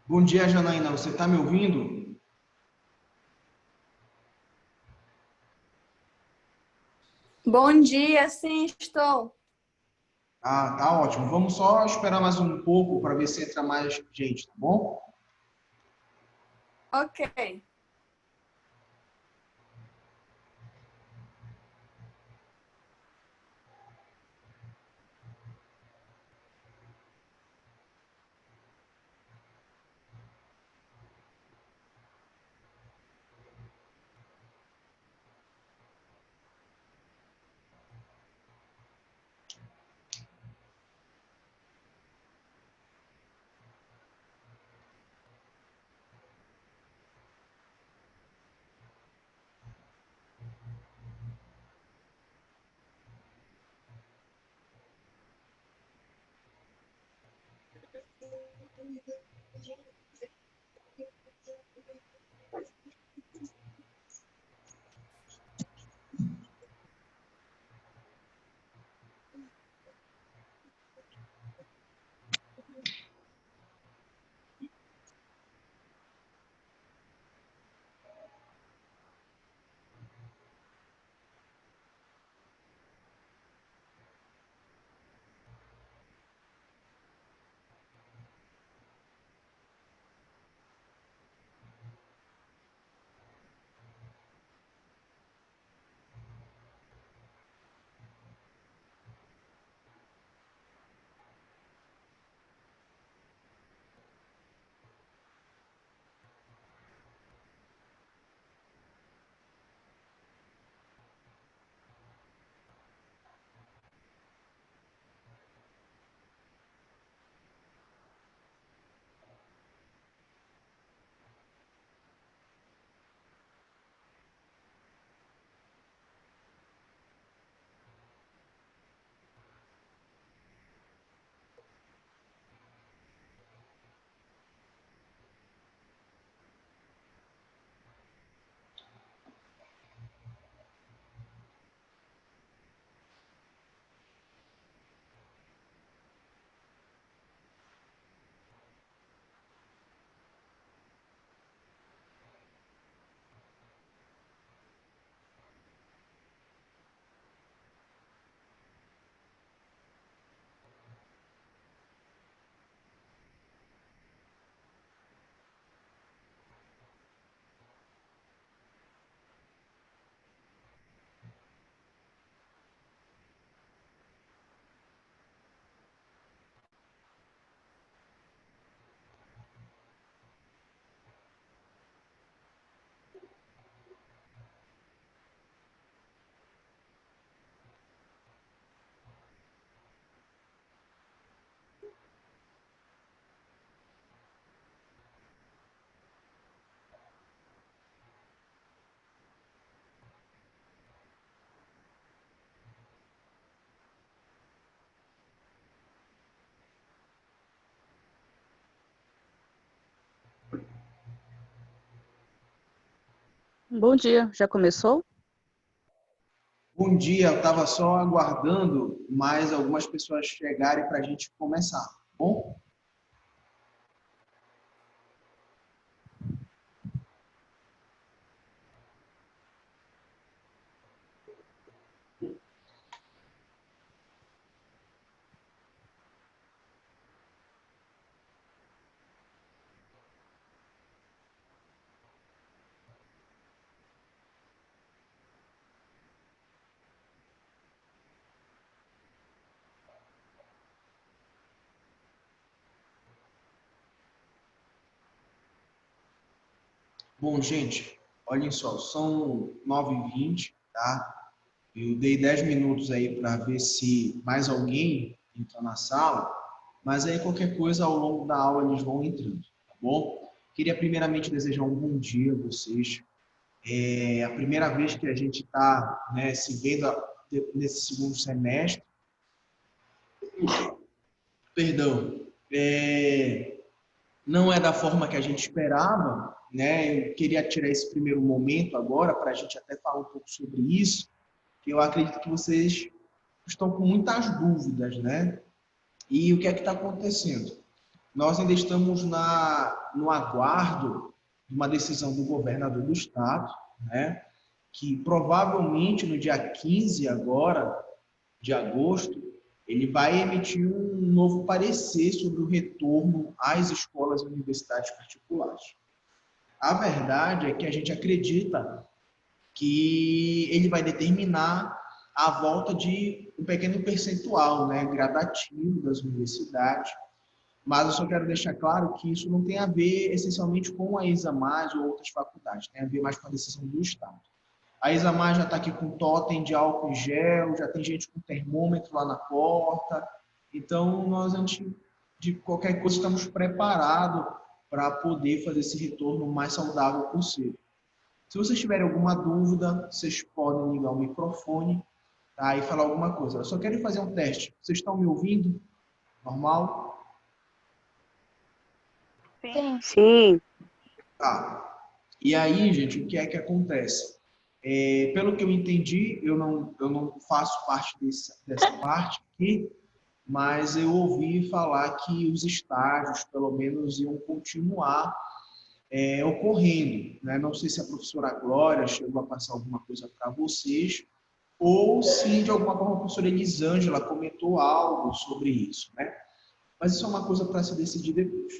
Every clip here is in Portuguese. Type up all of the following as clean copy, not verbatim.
Bom dia, Janaína. Você está me ouvindo? Bom dia, sim, estou. Ah, tá ótimo. Vamos só esperar mais um pouco para ver se entra mais gente, tá bom? Ok. Bom dia, já começou? Bom dia. Eu estava só aguardando mais algumas pessoas chegarem para a gente começar, tá bom? Bom, gente, olhem só, são 9h20, tá? Eu dei 10 minutos aí para ver se mais alguém entra na sala, mas aí qualquer coisa ao longo da aula eles vão entrando, tá bom? Queria primeiramente desejar um bom dia a vocês. É a primeira vez que a gente está, né, se vendo nesse segundo semestre. Perdão, não é da forma que a gente esperava, né? Eu queria tirar esse primeiro momento agora para a gente até falar um pouco sobre isso, que eu acredito que vocês estão com muitas dúvidas, né? E o que é que está acontecendo? nós ainda estamos no aguardo de uma decisão do governador do estado, né, que provavelmente no dia 15 agora, de agosto, ele vai emitir um novo parecer sobre o retorno às escolas e universidades particulares. A verdade é que a gente acredita que ele vai determinar a volta de um pequeno percentual, né, gradativo das universidades, mas eu só quero deixar claro que isso não tem a ver essencialmente com a ESAMAS ou outras faculdades, tem a ver mais com a decisão do Estado. A ESAMAS já está aqui com totem de álcool em gel, já tem gente com termômetro lá na porta, então nós, antes de qualquer coisa, estamos preparados para poder fazer esse retorno o mais saudável possível. Se vocês tiverem alguma dúvida, vocês podem ligar o microfone, tá, e falar alguma coisa. Eu só quero fazer um teste. Vocês estão me ouvindo? Normal? Sim. Sim. Tá. E aí, gente, o que é que acontece? Pelo que eu entendi, eu não faço parte dessa parte aqui, mas eu ouvi falar que os estágios, pelo menos, iam continuar ocorrendo, né? Não sei se a professora Glória chegou a passar alguma coisa para vocês, ou se, de alguma forma, a professora Elisângela comentou algo sobre isso, né? Mas isso é uma coisa para se decidir depois.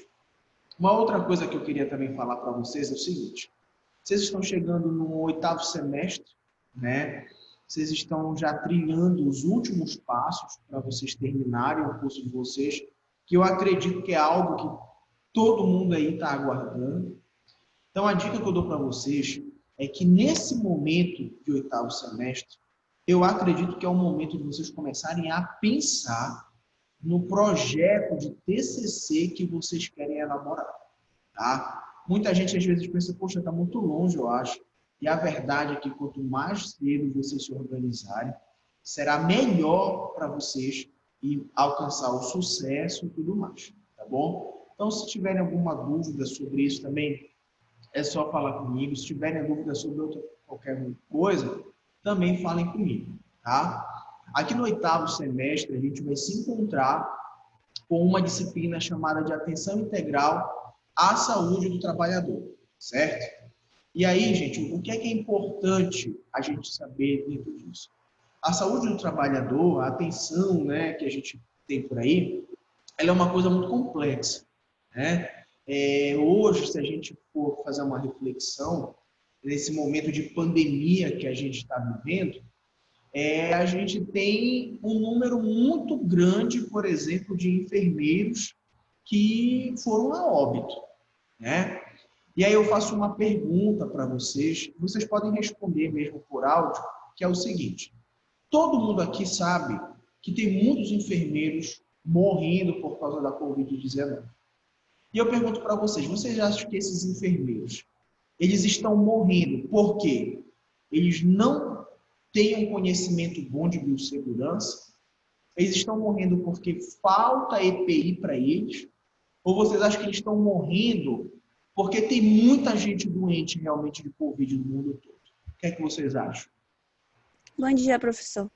Uma outra coisa que eu queria também falar para vocês é o seguinte: vocês estão chegando no 8º semestre, né? Vocês estão já trilhando os últimos passos para vocês terminarem o curso de vocês, que eu acredito que é algo que todo mundo aí está aguardando. Então, a dica que eu dou para vocês é que nesse momento de 8º semestre, eu acredito que é o momento de vocês começarem a pensar no projeto de TCC que vocês querem elaborar, tá? Muita gente às vezes pensa, poxa, está muito longe, eu acho. E a verdade é que quanto mais cedo vocês se organizarem, será melhor para vocês e alcançar o sucesso e tudo mais, tá bom? Então, se tiverem alguma dúvida sobre isso também, é só falar comigo. Se tiverem dúvida sobre qualquer coisa, também falem comigo, tá? Aqui no 8º semestre, a gente vai se encontrar com uma disciplina chamada de Atenção Integral à Saúde do Trabalhador, certo? E aí, gente, o que é importante a gente saber dentro disso? A saúde do trabalhador, a atenção, né, que a gente tem por aí, ela é uma coisa muito complexa, né? Hoje, se a gente for fazer uma reflexão, nesse momento de pandemia que a gente está vivendo, a gente tem um número muito grande, por exemplo, de enfermeiros que foram a óbito, né? E aí eu faço uma pergunta para vocês, vocês podem responder mesmo por áudio, que é o seguinte: todo mundo aqui sabe que tem muitos enfermeiros morrendo por causa da Covid-19. E eu pergunto para vocês, vocês acham que esses enfermeiros, eles estão morrendo por quê? Eles não têm um conhecimento bom de biossegurança? Eles estão morrendo porque falta EPI para eles? Ou vocês acham que eles estão morrendo porque tem muita gente doente realmente de Covid no mundo todo? O que é que vocês acham? Bom dia, professor.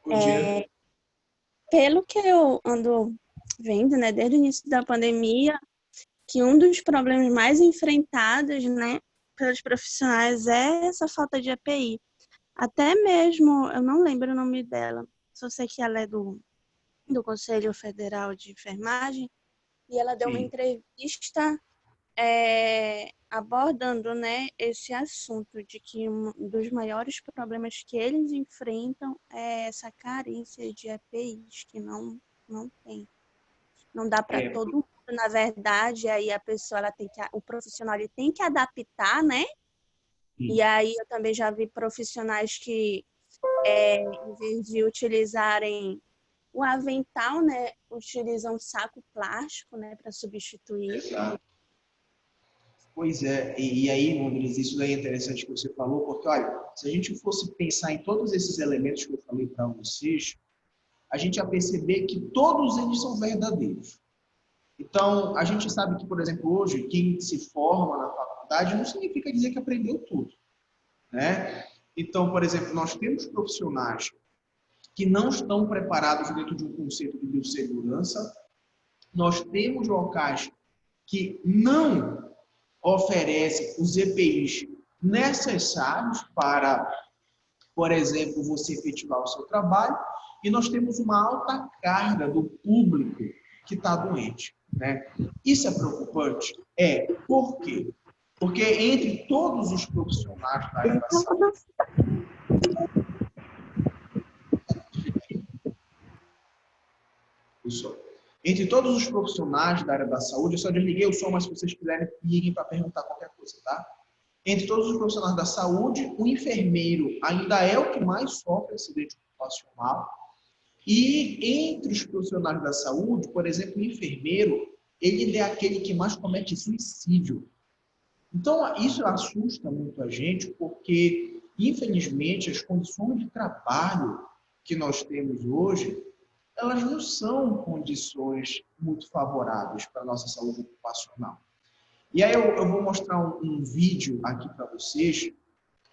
Bom dia. Pelo que eu ando vendo, né, desde o início da pandemia, que um dos problemas mais enfrentados, né, pelos profissionais é essa falta de EPI. Até mesmo, eu não lembro o nome dela, só sei que ela é do Conselho Federal de Enfermagem, e ela deu uma Sim. entrevista abordando, né, esse assunto de que um dos maiores problemas que eles enfrentam é essa carência de EPIs, que não tem. Não dá para todo mundo, na verdade, aí a pessoa, o profissional ele tem que adaptar, né? Sim. E aí eu também já vi profissionais que, em vez de utilizarem o avental, né, utilizam saco plástico, né, para substituir. Exato. Pois é, e aí, Rodrigues, isso daí é interessante que você falou, porque, olha, se a gente fosse pensar em todos esses elementos que eu falei para vocês, a gente ia perceber que todos eles são verdadeiros. Então, a gente sabe que, por exemplo, hoje, quem se forma na faculdade não significa dizer que aprendeu tudo, né? Então, por exemplo, nós temos profissionais que não estão preparados dentro de um conceito de biossegurança, Nós temos locais que não oferecem os EPIs necessários para, por exemplo, você efetivar o seu trabalho, e nós temos uma alta carga do público que está doente, né? Isso é preocupante? É. Por quê? Porque entre todos os profissionais da área da saúde, entre todos os profissionais da área da saúde, eu só desliguei o som, mas se vocês quiserem, liguem para perguntar qualquer coisa, tá? Entre todos os profissionais da saúde, o enfermeiro ainda é o que mais sofre acidente ocupacional. E entre os profissionais da saúde, por exemplo, o enfermeiro, ele é aquele que mais comete suicídio. Então, isso assusta muito a gente, porque, infelizmente, as condições de trabalho que nós temos hoje, elas não são condições muito favoráveis para a nossa saúde ocupacional. E aí eu vou mostrar um vídeo aqui para vocês,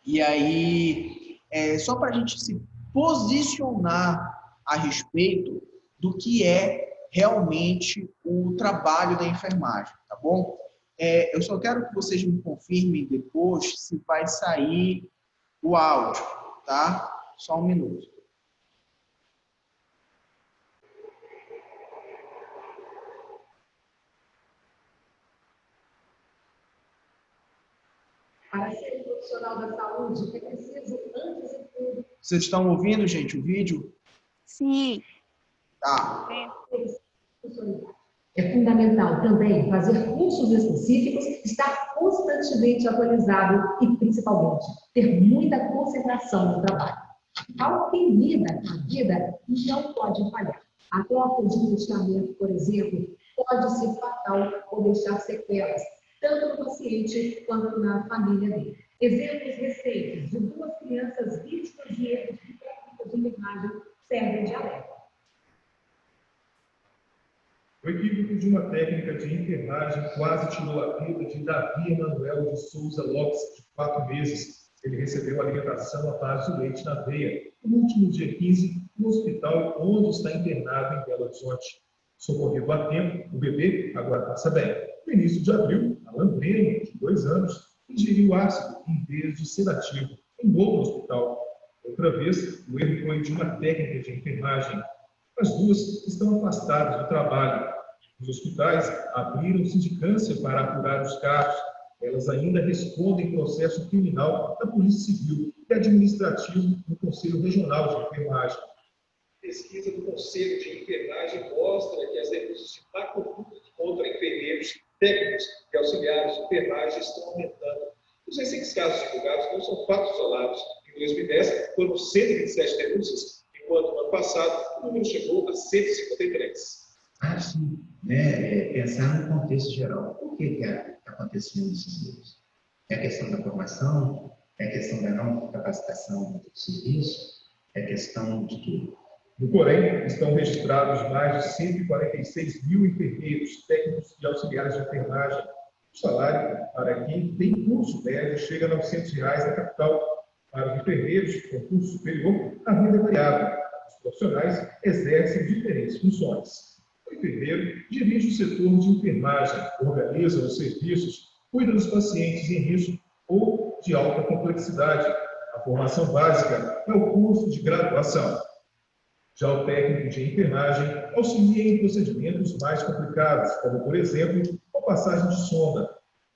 e aí, só para a gente se posicionar a respeito do que é realmente o trabalho da enfermagem, tá bom? Eu só quero que vocês me confirmem depois se vai sair o áudio, tá? Só um minuto. Para ser profissional da saúde, é preciso, antes de tudo... Vocês estão ouvindo, gente, o vídeo? Sim. Tá. É fundamental também fazer cursos específicos, estar constantemente atualizado e, principalmente, ter muita concentração no trabalho. Ao ter vida, a vida não pode falhar. A troca de medicamento, por exemplo, pode ser fatal ou deixar sequelas, tanto no paciente quanto na família dele. Exemplos recentes de 2 crianças vítimas de erros de técnica de enfermagem servem de alerta. O equívoco de uma técnica de enfermagem quase tirou a vida de Davi Emanuel de Souza Lopes, de 4 meses. Ele recebeu alimentação à base de leite na veia, no último dia 15, no hospital onde está internado em Belo Horizonte. Socorrido a tempo, o bebê agora passa bem. No início de abril, Alan Breno, de 2 anos, ingeriu ácido em vez de sedativo, em novo hospital. Outra vez, o erro foi de uma técnica de enfermagem. As duas estão afastadas do trabalho. Os hospitais abriram sindicância para apurar os casos. Elas ainda respondem processo criminal da Polícia Civil e administrativo do Conselho Regional de Enfermagem. Pesquisa do Conselho de Enfermagem mostra que as denúncias de má conduta contra enfermeiros, técnicos e auxiliares de enfermagem estão aumentando. Os recentes casos divulgados não são fatos isolados. Em 2010, foram 127 denúncias, enquanto no ano passado o número chegou a 153. Sim, pensar no contexto geral. Por que está acontecendo esses erros? É a questão da formação, é a questão da não capacitação do serviço, é a questão de tudo. No Porém, estão registrados mais de 146 mil enfermeiros, técnicos e auxiliares de enfermagem. O salário para quem tem curso médio chega a R$ 900 na capital. Para os enfermeiros com curso superior, a renda é variável. Os profissionais exercem diferentes funções. O enfermeiro dirige o setor de enfermagem, organiza os serviços, cuida dos pacientes em risco ou de alta complexidade. A formação básica é o curso de graduação. Já o técnico de enfermagem auxilia em procedimentos mais complicados, como, por exemplo, a passagem de sonda,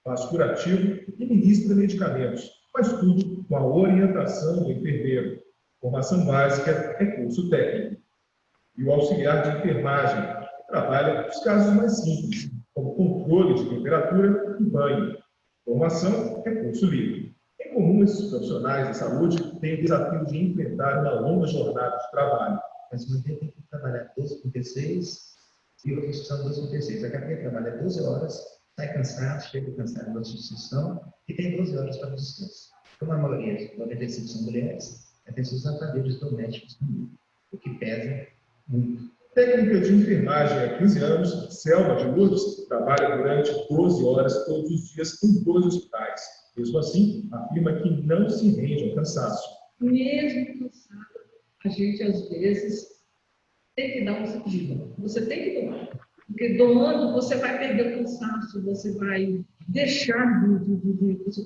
faz curativo e ministra medicamentos, mas tudo com a orientação do enfermeiro. Formação básica é curso técnico. E o auxiliar de enfermagem trabalha os casos mais simples, como controle de temperatura e banho. Formação é curso livre. É comum esses profissionais de saúde terem o desafio de enfrentar uma longa jornada de trabalho. Mas uma tem que trabalhar 12h36 e outros são 12h36. A cadeia trabalha 12 horas, sai cansado, chega cansado da substituição e tem 12 horas para descanso. Como a maioria, 95 são mulheres, é preciso usar trabalhos domésticos também, o que pesa muito. Técnica de enfermagem há 15 anos, Selma de Lourdes trabalha durante 12 horas todos os dias em 2 hospitais. Mesmo assim, afirma que não se rende ao cansaço. Mesmo cansado, a gente às vezes tem que dar um sentido. Você tem que tomar. Porque doando você vai perder o cansaço, você vai deixar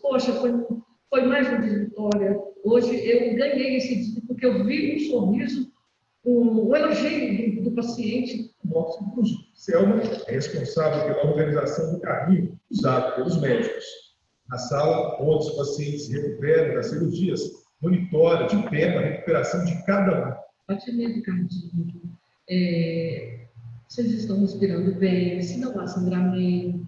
poxa, foi mais uma vitória. Hoje eu ganhei esse dia porque eu vi um sorriso, o elogio do paciente. Nosso Cruz. Selma é responsável pela organização do carrinho usado pelos médicos. Na sala, onde os pacientes se recuperam das cirurgias, monitora de perto a recuperação de cada um. Batimento cardíaco, vocês estão respirando bem, se não há sangramento,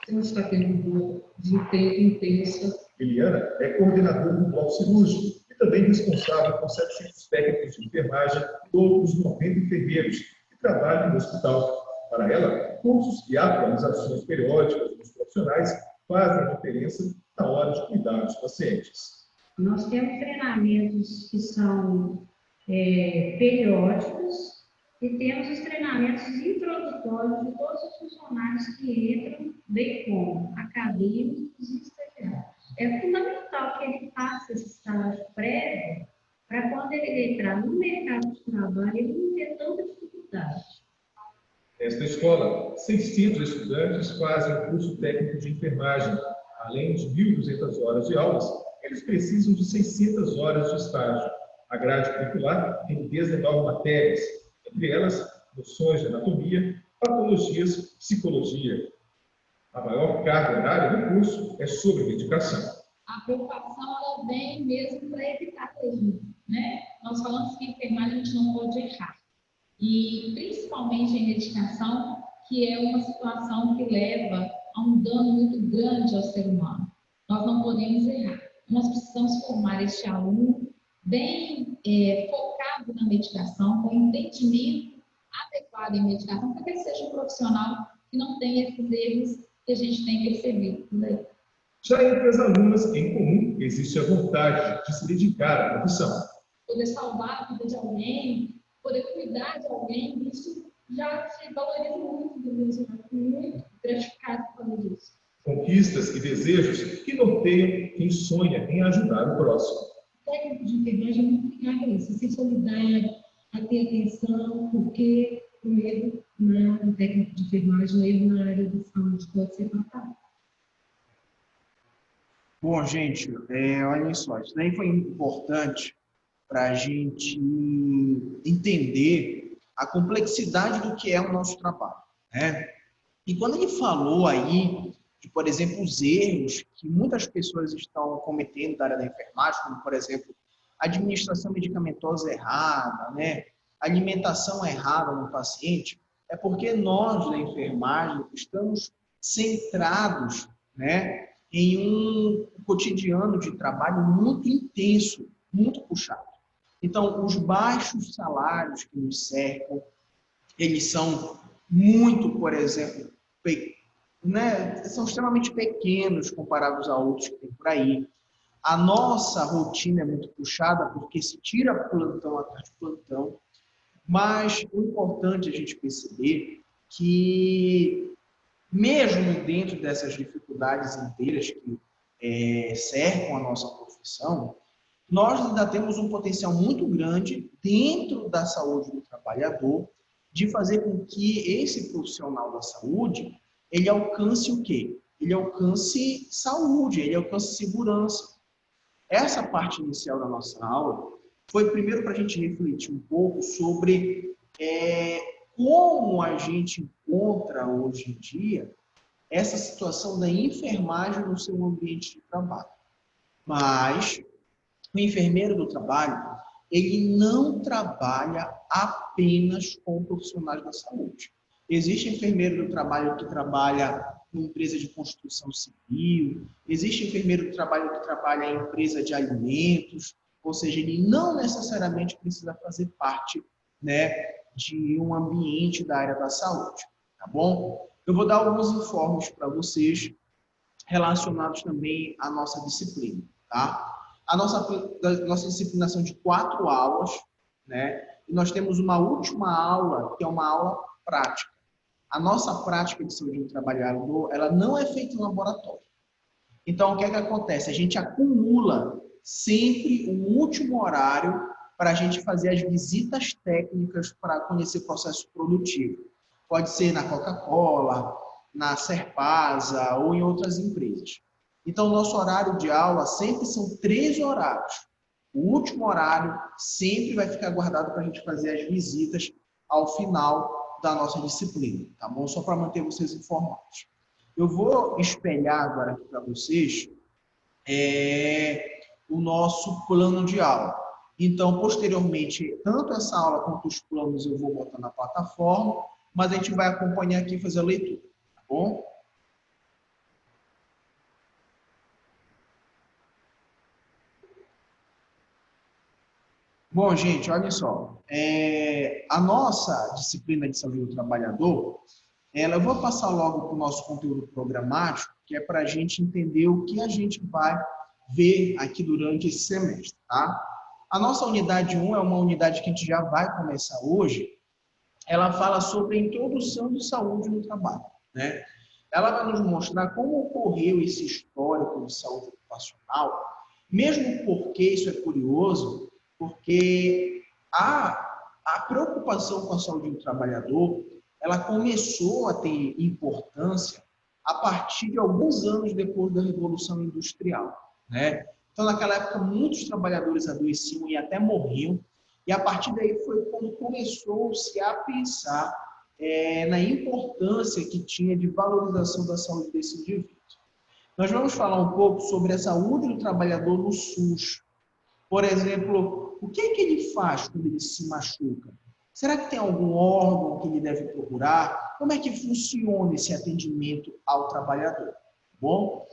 se não está tendo dor intensa. Eliana é coordenadora do bloco cirúrgico e também responsável por 700 técnicos de enfermagem e outros 90 enfermeiros que trabalham no hospital. Para ela, cursos e atualizações periódicas dos profissionais fazem a diferença na hora de cuidar dos pacientes. Nós temos treinamentos que são periódicos e temos os treinamentos introdutórios de todos os funcionários que entram, bem como acadêmicos e estagiários. É fundamental que ele faça esse estágio prévio para quando ele entrar no mercado de trabalho ele não ter tanta dificuldade. Nesta escola, 600 estudantes fazem o curso técnico de enfermagem. Além de 1.200 horas de aulas, eles precisam de 600 horas de estágio. A grade curricular tem 19 matérias, entre elas noções de anatomia, patologias, psicologia. A maior carga horária do curso é sobre medicação. A preocupação ela vem mesmo para evitar erro, né? Nós falamos que enfermagem a gente não pode errar. E principalmente em medicação, que é uma situação que leva a um dano muito grande ao ser humano. Nós não podemos errar. Nós precisamos formar este aluno bem focado na medicação, com entendimento adequado em medicação, para que ele seja um profissional que não tenha esses erros que a gente tem percebido por aí. Já entre as alunas, em comum, existe a vontade de se dedicar à profissão. Poder salvar a vida de alguém, poder cuidar de alguém, isso já se valoriza muito do mesmo, muito gratificado por causa disso. Conquistas e desejos que norteiam quem sonha em ajudar o próximo. O técnico de enfermagem é muito ligado a isso, a ser solidário, a ter atenção, porque o erro no técnico de enfermagem, o erro na área da saúde pode ser fatal. Bom, gente, olha só, isso daí foi importante para a gente entender a complexidade do que é o nosso trabalho, né? E quando ele falou aí de, por exemplo, os erros que muitas pessoas estão cometendo na área da enfermagem, como, por exemplo, administração medicamentosa errada, né? Alimentação errada no paciente, é porque nós, da enfermagem, estamos centrados, né, em um cotidiano de trabalho muito intenso, muito puxado. Então, os baixos salários que nos cercam, eles são muito, por exemplo, né, são extremamente pequenos comparados a outros que tem por aí. A nossa rotina é muito puxada porque se tira plantão atrás de plantão, mas o importante é a gente perceber que, mesmo dentro dessas dificuldades inteiras que cercam a nossa profissão, nós ainda temos um potencial muito grande dentro da saúde do trabalhador de fazer com que esse profissional da saúde, ele alcance o quê? Ele alcance saúde, ele alcance segurança. Essa parte inicial da nossa aula foi primeiro para a gente refletir um pouco sobre como a gente encontra hoje em dia essa situação da enfermagem no seu ambiente de trabalho. Mas o enfermeiro do trabalho, ele não trabalha apenas com profissionais da saúde. Existe enfermeiro do trabalho que trabalha em empresa de construção civil, existe enfermeiro do trabalho que trabalha em empresa de alimentos, ou seja, ele não necessariamente precisa fazer parte, né, de um ambiente da área da saúde, tá bom? Eu vou dar alguns informes para vocês relacionados também à nossa disciplina, tá? A nossa disciplina são de 4 aulas, né? E nós temos uma última aula, que é uma aula prática. A nossa prática de saúde do trabalhador, ela não é feita em laboratório. Então, o que é que acontece? A gente acumula sempre o último horário para a gente fazer as visitas técnicas para conhecer o processo produtivo. Pode ser na Coca-Cola, na Serpasa ou em outras empresas. Então, nosso horário de aula sempre são 3 horários. O último horário sempre vai ficar guardado para a gente fazer as visitas ao final da nossa disciplina, tá bom? Só para manter vocês informados. Eu vou espelhar agora aqui para vocês o nosso plano de aula. Então, posteriormente, tanto essa aula quanto os planos eu vou botar na plataforma, mas a gente vai acompanhar aqui e fazer a leitura, tá bom? Bom, gente, olha só. A nossa disciplina de saúde do trabalhador, eu vou passar logo para o nosso conteúdo programático, que é para a gente entender o que a gente vai ver aqui durante esse semestre, tá? A nossa unidade 1 é uma unidade que a gente já vai começar hoje. Ela fala sobre a introdução de saúde no trabalho, né? Ela vai nos mostrar como ocorreu esse histórico de saúde ocupacional, mesmo porque isso é curioso, porque a preocupação com a saúde do trabalhador, ela começou a ter importância a partir de alguns anos depois da Revolução Industrial, né? Então, naquela época, muitos trabalhadores adoeciam e até morriam, e a partir daí foi quando começou-se a pensar na importância que tinha de valorização da saúde desse indivíduo. Nós vamos falar um pouco sobre a saúde do trabalhador no SUS. Por exemplo, o que é que ele faz quando ele se machuca? Será que tem algum órgão que ele deve procurar? Como é que funciona esse atendimento ao trabalhador? Bom,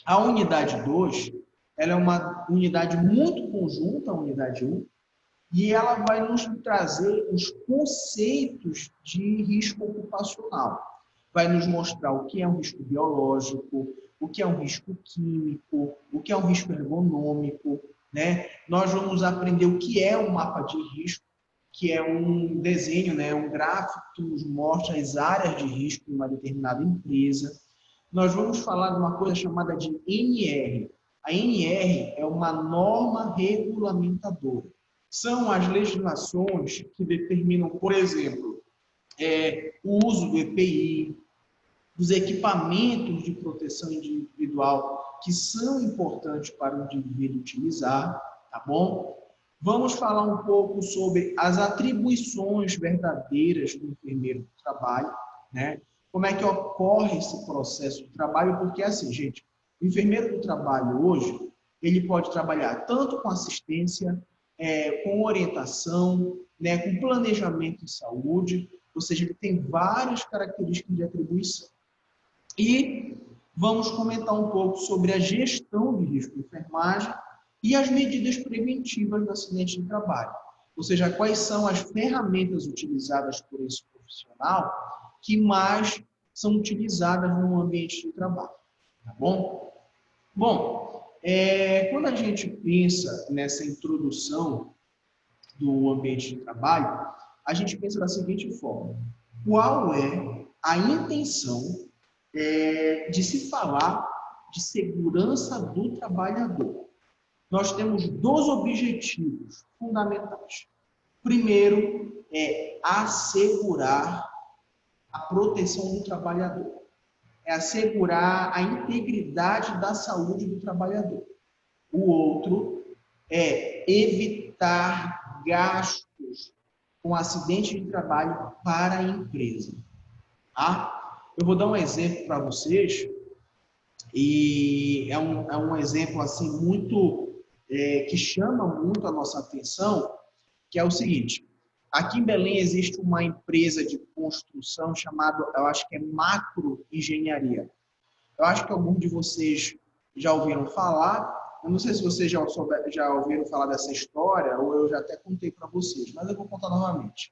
a unidade 2, ela é uma unidade muito conjunta, a unidade 1, e ela vai nos trazer os conceitos de risco ocupacional. Vai nos mostrar o que é um risco biológico, o que é um risco químico, o que é um risco ergonômico, né? Nós vamos aprender o que é um mapa de risco, que é um desenho, né? Um gráfico que nos mostra as áreas de risco de uma determinada empresa. Nós vamos falar de uma coisa chamada de NR. A NR é uma norma regulamentadora. São as legislações que determinam, por exemplo, o uso do EPI, os equipamentos de proteção individual que são importantes para o indivíduo utilizar, tá bom? Vamos falar um pouco sobre as atribuições verdadeiras do enfermeiro do trabalho, né? Como é que ocorre esse processo de trabalho, porque assim, gente, o enfermeiro do trabalho hoje, ele pode trabalhar tanto com assistência, com orientação, né, com planejamento de saúde, ou seja, ele tem várias características de atribuição. E vamos comentar um pouco sobre a gestão de risco de enfermagem e as medidas preventivas do acidente de trabalho. Ou seja, quais são as ferramentas utilizadas por esse profissional que mais são utilizadas no ambiente de trabalho. Tá bom? Bom, quando a gente pensa nessa introdução do ambiente de trabalho, a gente pensa da seguinte forma: qual é a intenção de se falar de segurança do trabalhador? Nós temos 2 objetivos fundamentais. Primeiro, é assegurar a proteção do trabalhador. É assegurar a integridade da saúde do trabalhador. O outro é evitar gastos com acidente de trabalho para a empresa. Tá? Eu vou dar um exemplo para vocês, e é um exemplo assim muito que chama muito a nossa atenção, que é o seguinte: aqui em Belém existe uma empresa de construção chamada, eu acho que é Macro Engenharia. Eu acho que alguns de vocês já ouviram falar. Eu não sei se vocês já ouviram falar dessa história, ou eu já até contei para vocês, mas eu vou contar novamente.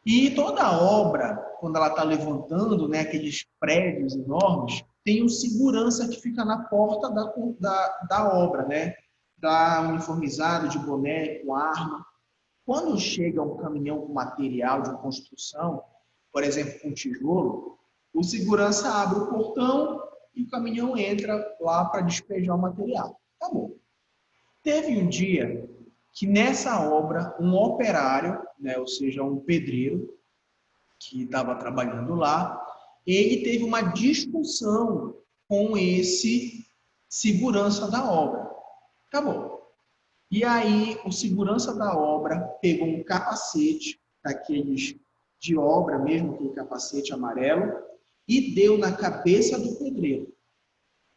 E toda obra, quando ela está levantando, né, aqueles prédios enormes, tem um segurança que fica na porta da obra, né? Está uniformizado, de boné, com arma. Quando chega um caminhão com material de construção, por exemplo, com tijolo, o segurança abre o portão e o caminhão entra lá para despejar o material. Acabou. Teve um dia que nessa obra, um operário, né, ou seja, um pedreiro, que estava trabalhando lá, ele teve uma discussão com esse segurança da obra. Acabou. E aí, o segurança da obra pegou um capacete, daqueles de obra mesmo, aquele capacete amarelo, e deu na cabeça do pedreiro.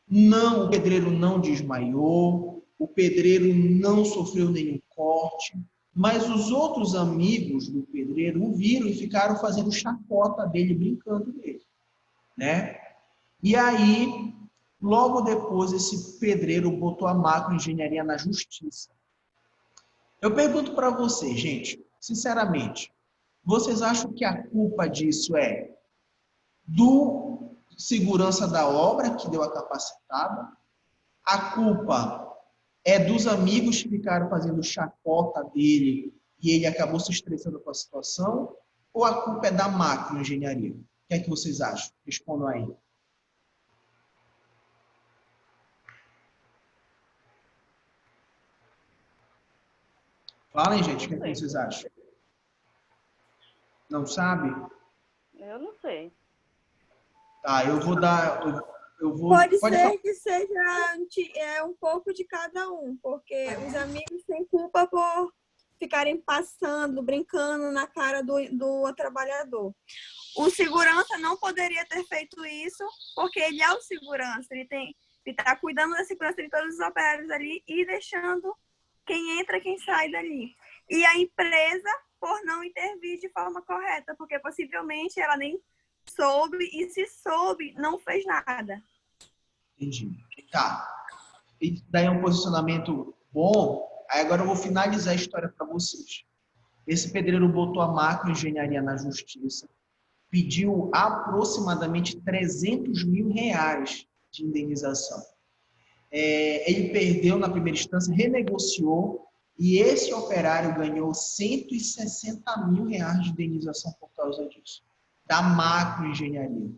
Não, o pedreiro não desmaiou, o pedreiro não sofreu nenhum corte, mas os outros amigos do pedreiro o viram e ficaram fazendo chacota dele, brincando dele, né? E aí, logo depois, esse pedreiro botou a macroengenharia na justiça. Eu pergunto para vocês, gente, sinceramente, vocês acham que a culpa disso é do segurança da obra, que deu a capacitada? A culpa é dos amigos que ficaram fazendo chacota dele e ele acabou se estressando com a situação? Ou a culpa é da macroengenharia? O que é que vocês acham? Respondam aí. Falem, gente, o que é que vocês acham? Não sabe? Eu não sei. Tá, eu vou dar... Pode ser falar. que seja um pouco de cada um, porque os amigos têm culpa por ficarem passando, brincando na cara do trabalhador. O segurança não poderia ter feito isso, porque ele é o segurança, ele está cuidando da segurança de todos os operários ali e deixando quem entra, quem sai dali. E a empresa, por não intervir de forma correta, porque possivelmente ela nem soube, e se soube, não fez nada. Entendi. Tá. E daí é um posicionamento bom. Aí agora eu vou finalizar a história para vocês. Esse pedreiro botou a macroengenharia na justiça, pediu aproximadamente R$300 mil de indenização. Ele perdeu na primeira instância, renegociou, e esse operário ganhou R$160 mil de indenização por causa disso, da macroengenharia.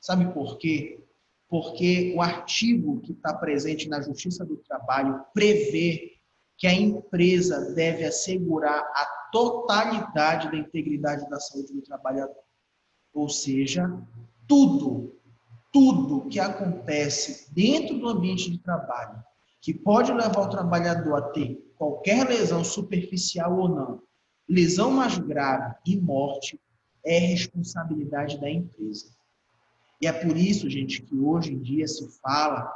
Sabe por quê? Porque o artigo que está presente na Justiça do Trabalho prevê que a empresa deve assegurar a totalidade da integridade da saúde do trabalhador. Ou seja, tudo que acontece dentro do ambiente de trabalho, que pode levar o trabalhador a ter qualquer lesão superficial ou não, lesão mais grave e morte, é responsabilidade da empresa. E é por isso, gente, que hoje em dia se fala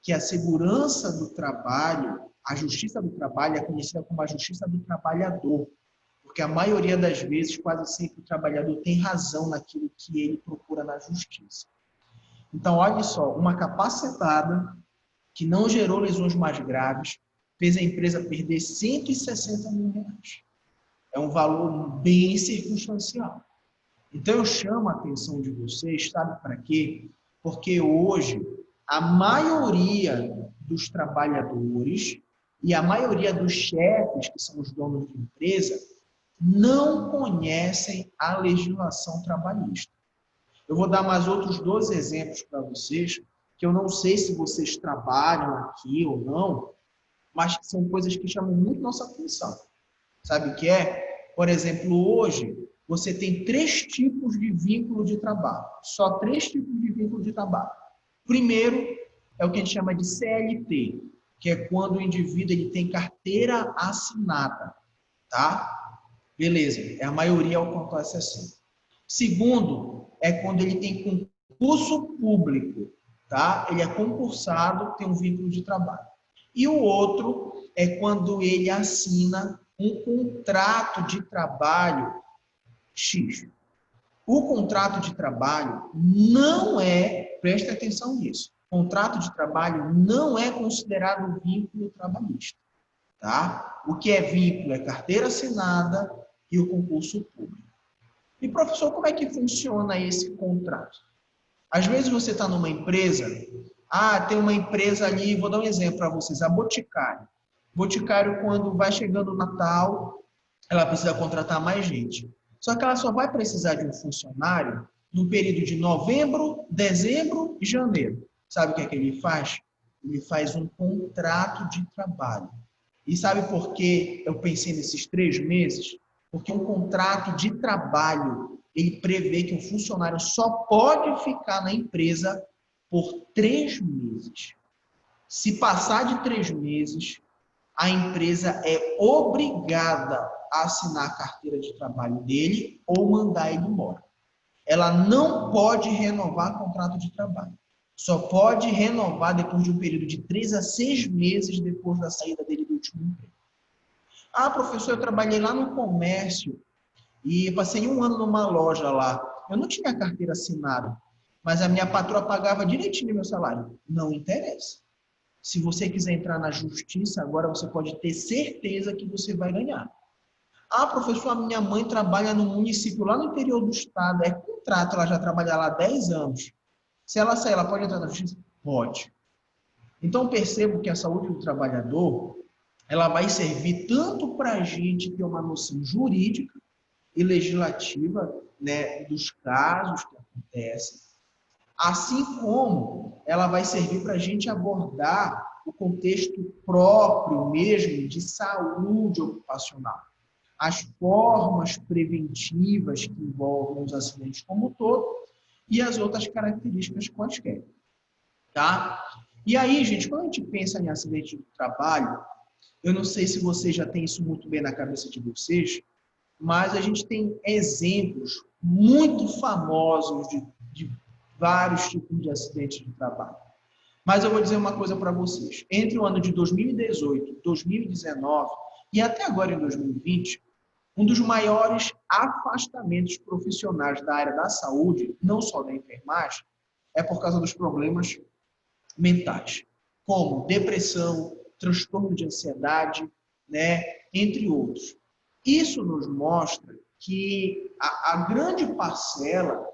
que a segurança do trabalho, a justiça do trabalho é conhecida como a justiça do trabalhador, porque a maioria das vezes, quase sempre, o trabalhador tem razão naquilo que ele procura na justiça. Então, olha só, uma capacitada que não gerou lesões mais graves, fez a empresa perder R$160 mil. É um valor bem circunstancial. Então, eu chamo a atenção de vocês, sabe para quê? Porque hoje, a maioria dos trabalhadores e a maioria dos chefes, que são os donos de empresa, não conhecem a legislação trabalhista. Eu vou dar mais outros 2 exemplos para vocês, que eu não sei se vocês trabalham aqui ou não, mas que são coisas que chamam muito nossa atenção. Sabe o que é? Por exemplo, hoje, você tem 3 tipos de vínculo de trabalho. Só 3 tipos de vínculo de trabalho. Primeiro, é o que a gente chama de CLT, que é quando o indivíduo ele tem carteira assinada. Tá? Beleza, a maioria acontece assim. Segundo, é quando ele tem concurso público. Tá? Ele é concursado, tem um vínculo de trabalho. E o outro é quando ele assina um contrato de trabalho X. O contrato de trabalho não preste atenção nisso, contrato de trabalho não é considerado vínculo trabalhista. Tá? O que é vínculo é carteira assinada e o concurso público. E, professor, como é que funciona esse contrato? Às vezes você está numa empresa, tem uma empresa ali, vou dar um exemplo para vocês, a Boticário. Boticário, quando vai chegando o Natal, ela precisa contratar mais gente. Só que ela só vai precisar de um funcionário no período de novembro, dezembro e janeiro. Sabe o que é que ele faz? Ele faz um contrato de trabalho. E sabe por que eu pensei nesses 3 meses? Porque um contrato de trabalho, ele prevê que um funcionário só pode ficar na empresa por 3 meses. Se passar de 3 meses, a empresa é obrigada a assinar a carteira de trabalho dele ou mandar ele embora. Ela não pode renovar contrato de trabalho. Só pode renovar depois de um período de 3 a 6 meses depois da saída dele do último emprego. Ah, professor, eu trabalhei lá no comércio e passei 1 ano numa loja lá. Eu não tinha carteira assinada, mas a minha patroa pagava direitinho meu salário. Não interessa. Se você quiser entrar na justiça, agora você pode ter certeza que você vai ganhar. Ah, professor, a minha mãe trabalha no município lá no interior do estado. É contrato, ela já trabalha lá há 10 anos. Se ela sair, ela pode entrar na justiça? Pode. Então, percebo que a saúde do trabalhador, ela vai servir tanto para a gente ter uma noção jurídica e legislativa, né, dos casos que acontecem, assim como ela vai servir para a gente abordar o contexto próprio mesmo de saúde ocupacional. As formas preventivas que envolvem os acidentes como um todo e as outras características quaisquer. Tá? E aí, gente, quando a gente pensa em acidente do trabalho, eu não sei se vocês já têm isso muito bem na cabeça de vocês, mas a gente tem exemplos muito famosos de vários tipos de acidentes de trabalho. Mas eu vou dizer uma coisa para vocês. Entre o ano de 2018, 2019 e até agora em 2020, um dos maiores afastamentos profissionais da área da saúde, não só da enfermagem, é por causa dos problemas mentais, como depressão, transtorno de ansiedade, né, entre outros. Isso nos mostra que a grande parcela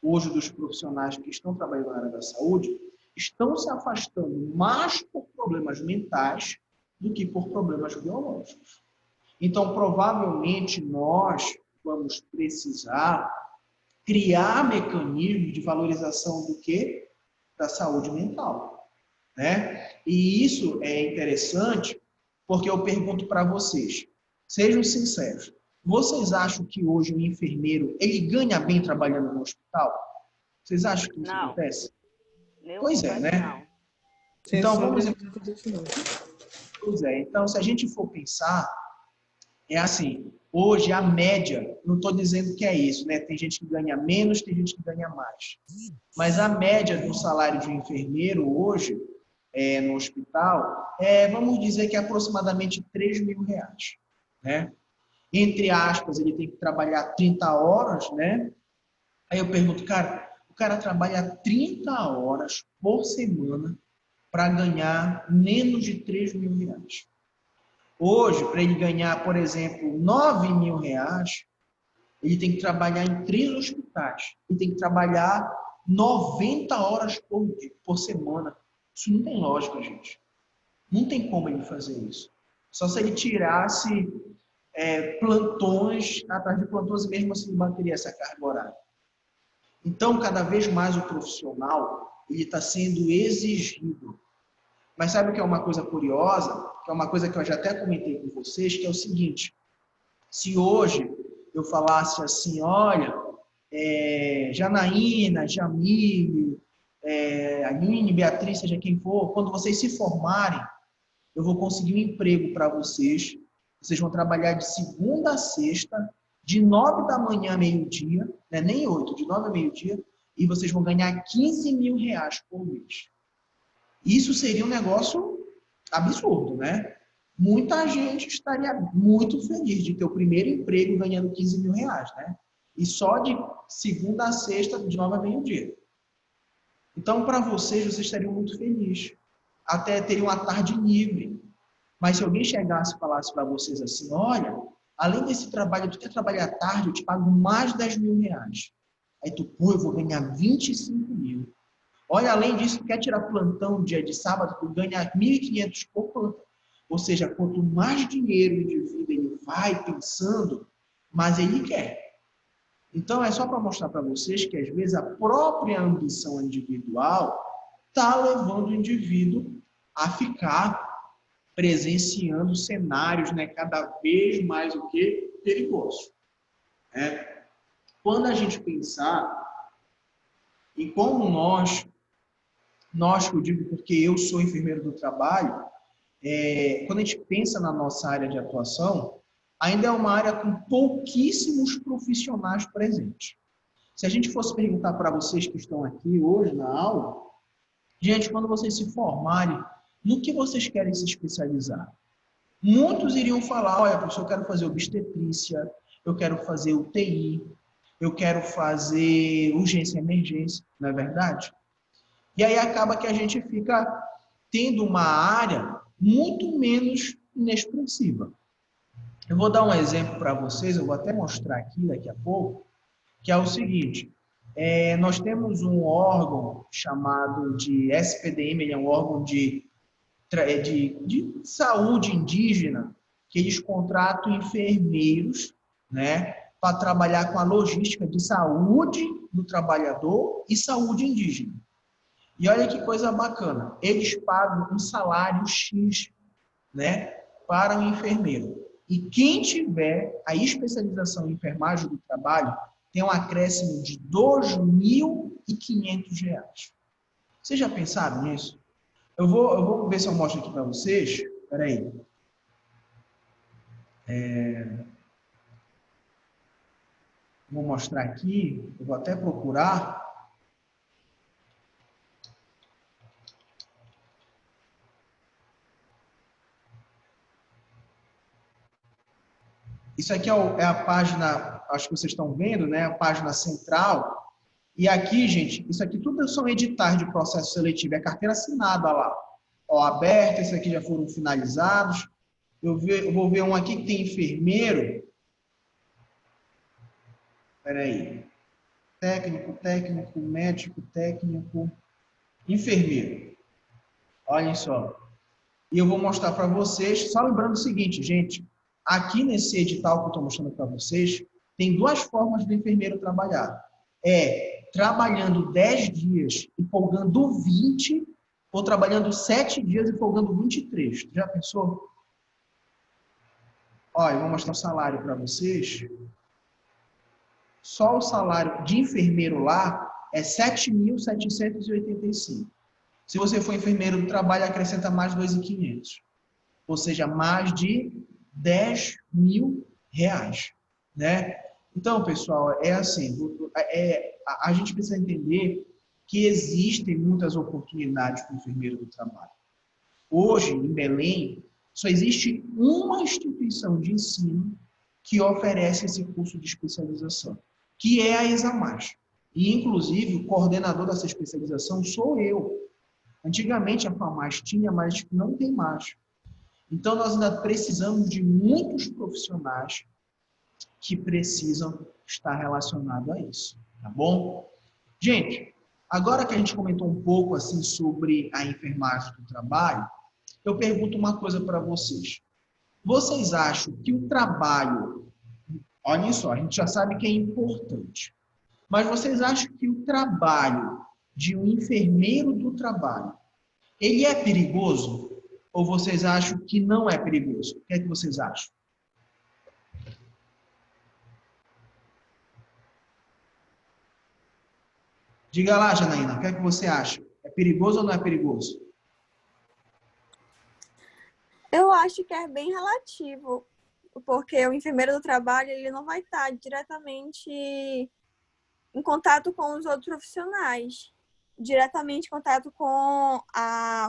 hoje dos profissionais que estão trabalhando na área da saúde estão se afastando mais por problemas mentais do que por problemas biológicos. Então, provavelmente, nós vamos precisar criar mecanismos de valorização do quê? Da saúde mental, né? E isso é interessante porque eu pergunto para vocês, sejam sinceros, vocês acham que hoje o enfermeiro, ele ganha bem trabalhando no hospital? Vocês acham que isso acontece? Pois é, né? Então, vamos... Pois é, então, se a gente for pensar, é assim, hoje a média, não estou dizendo que é isso, né? Tem gente que ganha menos, tem gente que ganha mais. Mas a média do salário de um enfermeiro hoje, no hospital, vamos dizer que é aproximadamente R$3.000, né? Entre aspas, ele tem que trabalhar 30 horas, né? Aí eu pergunto, cara, o cara trabalha 30 horas por semana para ganhar menos de R$3.000. Hoje, para ele ganhar, por exemplo, R$9.000, ele tem que trabalhar em 3 hospitais. Ele tem que trabalhar 90 horas por semana. Isso não tem lógica, gente. Não tem como ele fazer isso. Só se ele tirasse plantões, atrás de plantões, e mesmo assim bateria essa carga horária. Então, cada vez mais o profissional ele está sendo exigido. Mas sabe o que é uma coisa curiosa? Que é uma coisa que eu já até comentei com vocês, que é o seguinte. Se hoje eu falasse assim, olha, Janaína, Jamile, Aline, Beatriz, seja quem for, quando vocês se formarem, eu vou conseguir um emprego para vocês. Vocês vão trabalhar de segunda a sexta, de 9 da manhã a meio-dia, né? Nem 8, de 9 a meio-dia, e vocês vão ganhar R$15.000 por mês. Isso seria um negócio absurdo, né? Muita gente estaria muito feliz de ter o primeiro emprego ganhando R$15.000, né? E só de segunda a sexta, de 9 a meio-dia. Então, para vocês estariam muito felizes. Até teriam uma tarde livre. Mas se alguém chegasse e falasse para vocês assim, olha, além desse trabalho, tu quer trabalhar à tarde, eu te pago mais de R$10.000. Aí tu, pô, eu vou ganhar 25.000. Olha, além disso, tu quer tirar plantão dia de sábado, tu ganha 1.500 por plantão. Ou seja, quanto mais dinheiro o indivíduo ele vai pensando, mais ele quer. Então, é só para mostrar para vocês que, às vezes, a própria ambição individual está levando o indivíduo a ficar presenciando cenários, né, cada vez mais o que perigosos. quando a gente pensar em como nós que eu digo porque eu sou enfermeiro do trabalho, quando a gente pensa na nossa área de atuação, ainda é uma área com pouquíssimos profissionais presentes. Se a gente fosse perguntar para vocês que estão aqui hoje na aula, gente, quando vocês se formarem, no que vocês querem se especializar? Muitos iriam falar, olha, professor, eu quero fazer obstetrícia, eu quero fazer UTI, eu quero fazer urgência e emergência, não é verdade? E aí acaba que a gente fica tendo uma área muito menos inexpressiva. Eu vou dar um exemplo para vocês, eu vou até mostrar aqui daqui a pouco, que é o seguinte, nós temos um órgão chamado de SPDM, ele é um órgão de saúde indígena, que eles contratam enfermeiros, né, para trabalhar com a logística de saúde do trabalhador e saúde indígena. E olha que coisa bacana, eles pagam um salário X, né, para o enfermeiro. E quem tiver a especialização em enfermagem do trabalho tem um acréscimo de R$ 2.500. Vocês já pensaram nisso? Eu vou ver se eu mostro aqui para vocês. Espera aí. Vou mostrar aqui. Eu vou até procurar. Isso aqui é a página, acho que vocês estão vendo, né? A página central. E aqui, gente, isso aqui tudo são editais de processo seletivo. É carteira assinada lá. Ó, aberta, esses aqui já foram finalizados. Eu vou ver um aqui que tem enfermeiro. Espera aí. Técnico, médico, técnico, enfermeiro. Olhem só. E eu vou mostrar para vocês, só lembrando o seguinte, gente. Aqui nesse edital que eu estou mostrando para vocês, tem duas formas do enfermeiro trabalhar. Trabalhando 10 dias e folgando 20, ou trabalhando 7 dias e folgando 23. Já pensou? Olha, eu vou mostrar o salário para vocês. Só o salário de enfermeiro lá é R$ 7.785. Se você for enfermeiro do trabalho, acrescenta mais R$ 2.500. Ou seja, mais de R$ 10.000, né? Então, pessoal, é assim, a gente precisa entender que existem muitas oportunidades para o enfermeiro do trabalho. Hoje, em Belém, só existe uma instituição de ensino que oferece esse curso de especialização, que é a ESAMAS. E, inclusive, o coordenador dessa especialização sou eu. Antigamente, a FAMAS tinha, mas não tem mais. Então, nós ainda precisamos de muitos profissionais que precisam estar relacionados a isso, tá bom? Gente, agora que a gente comentou um pouco assim sobre a enfermagem do trabalho, eu pergunto uma coisa para vocês. Vocês acham que o trabalho, olhem só, a gente já sabe que é importante, mas vocês acham que o trabalho de um enfermeiro do trabalho, ele é perigoso? Ou vocês acham que não é perigoso? O que é que vocês acham? Diga lá, Janaína, o que é que você acha? É perigoso ou não é perigoso? Eu acho que é bem relativo, porque o enfermeiro do trabalho ele não vai estar diretamente em contato com os outros profissionais, diretamente em contato com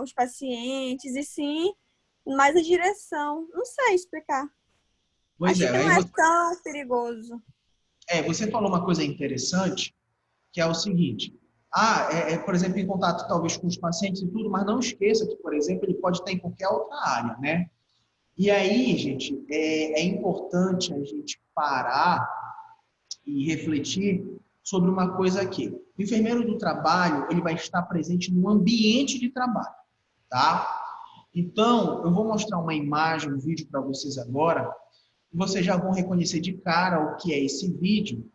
os pacientes, e sim mais a direção. Não sei explicar. Pois acho que não é tão perigoso. Você falou uma coisa interessante, que é o seguinte, por exemplo, em contato talvez com os pacientes e tudo, mas não esqueça que, por exemplo, ele pode estar em qualquer outra área, né? E aí, gente, é importante a gente parar e refletir sobre uma coisa aqui. O enfermeiro do trabalho, ele vai estar presente no ambiente de trabalho, tá? Então, eu vou mostrar uma imagem, um vídeo para vocês agora, e vocês já vão reconhecer de cara o que é esse vídeo.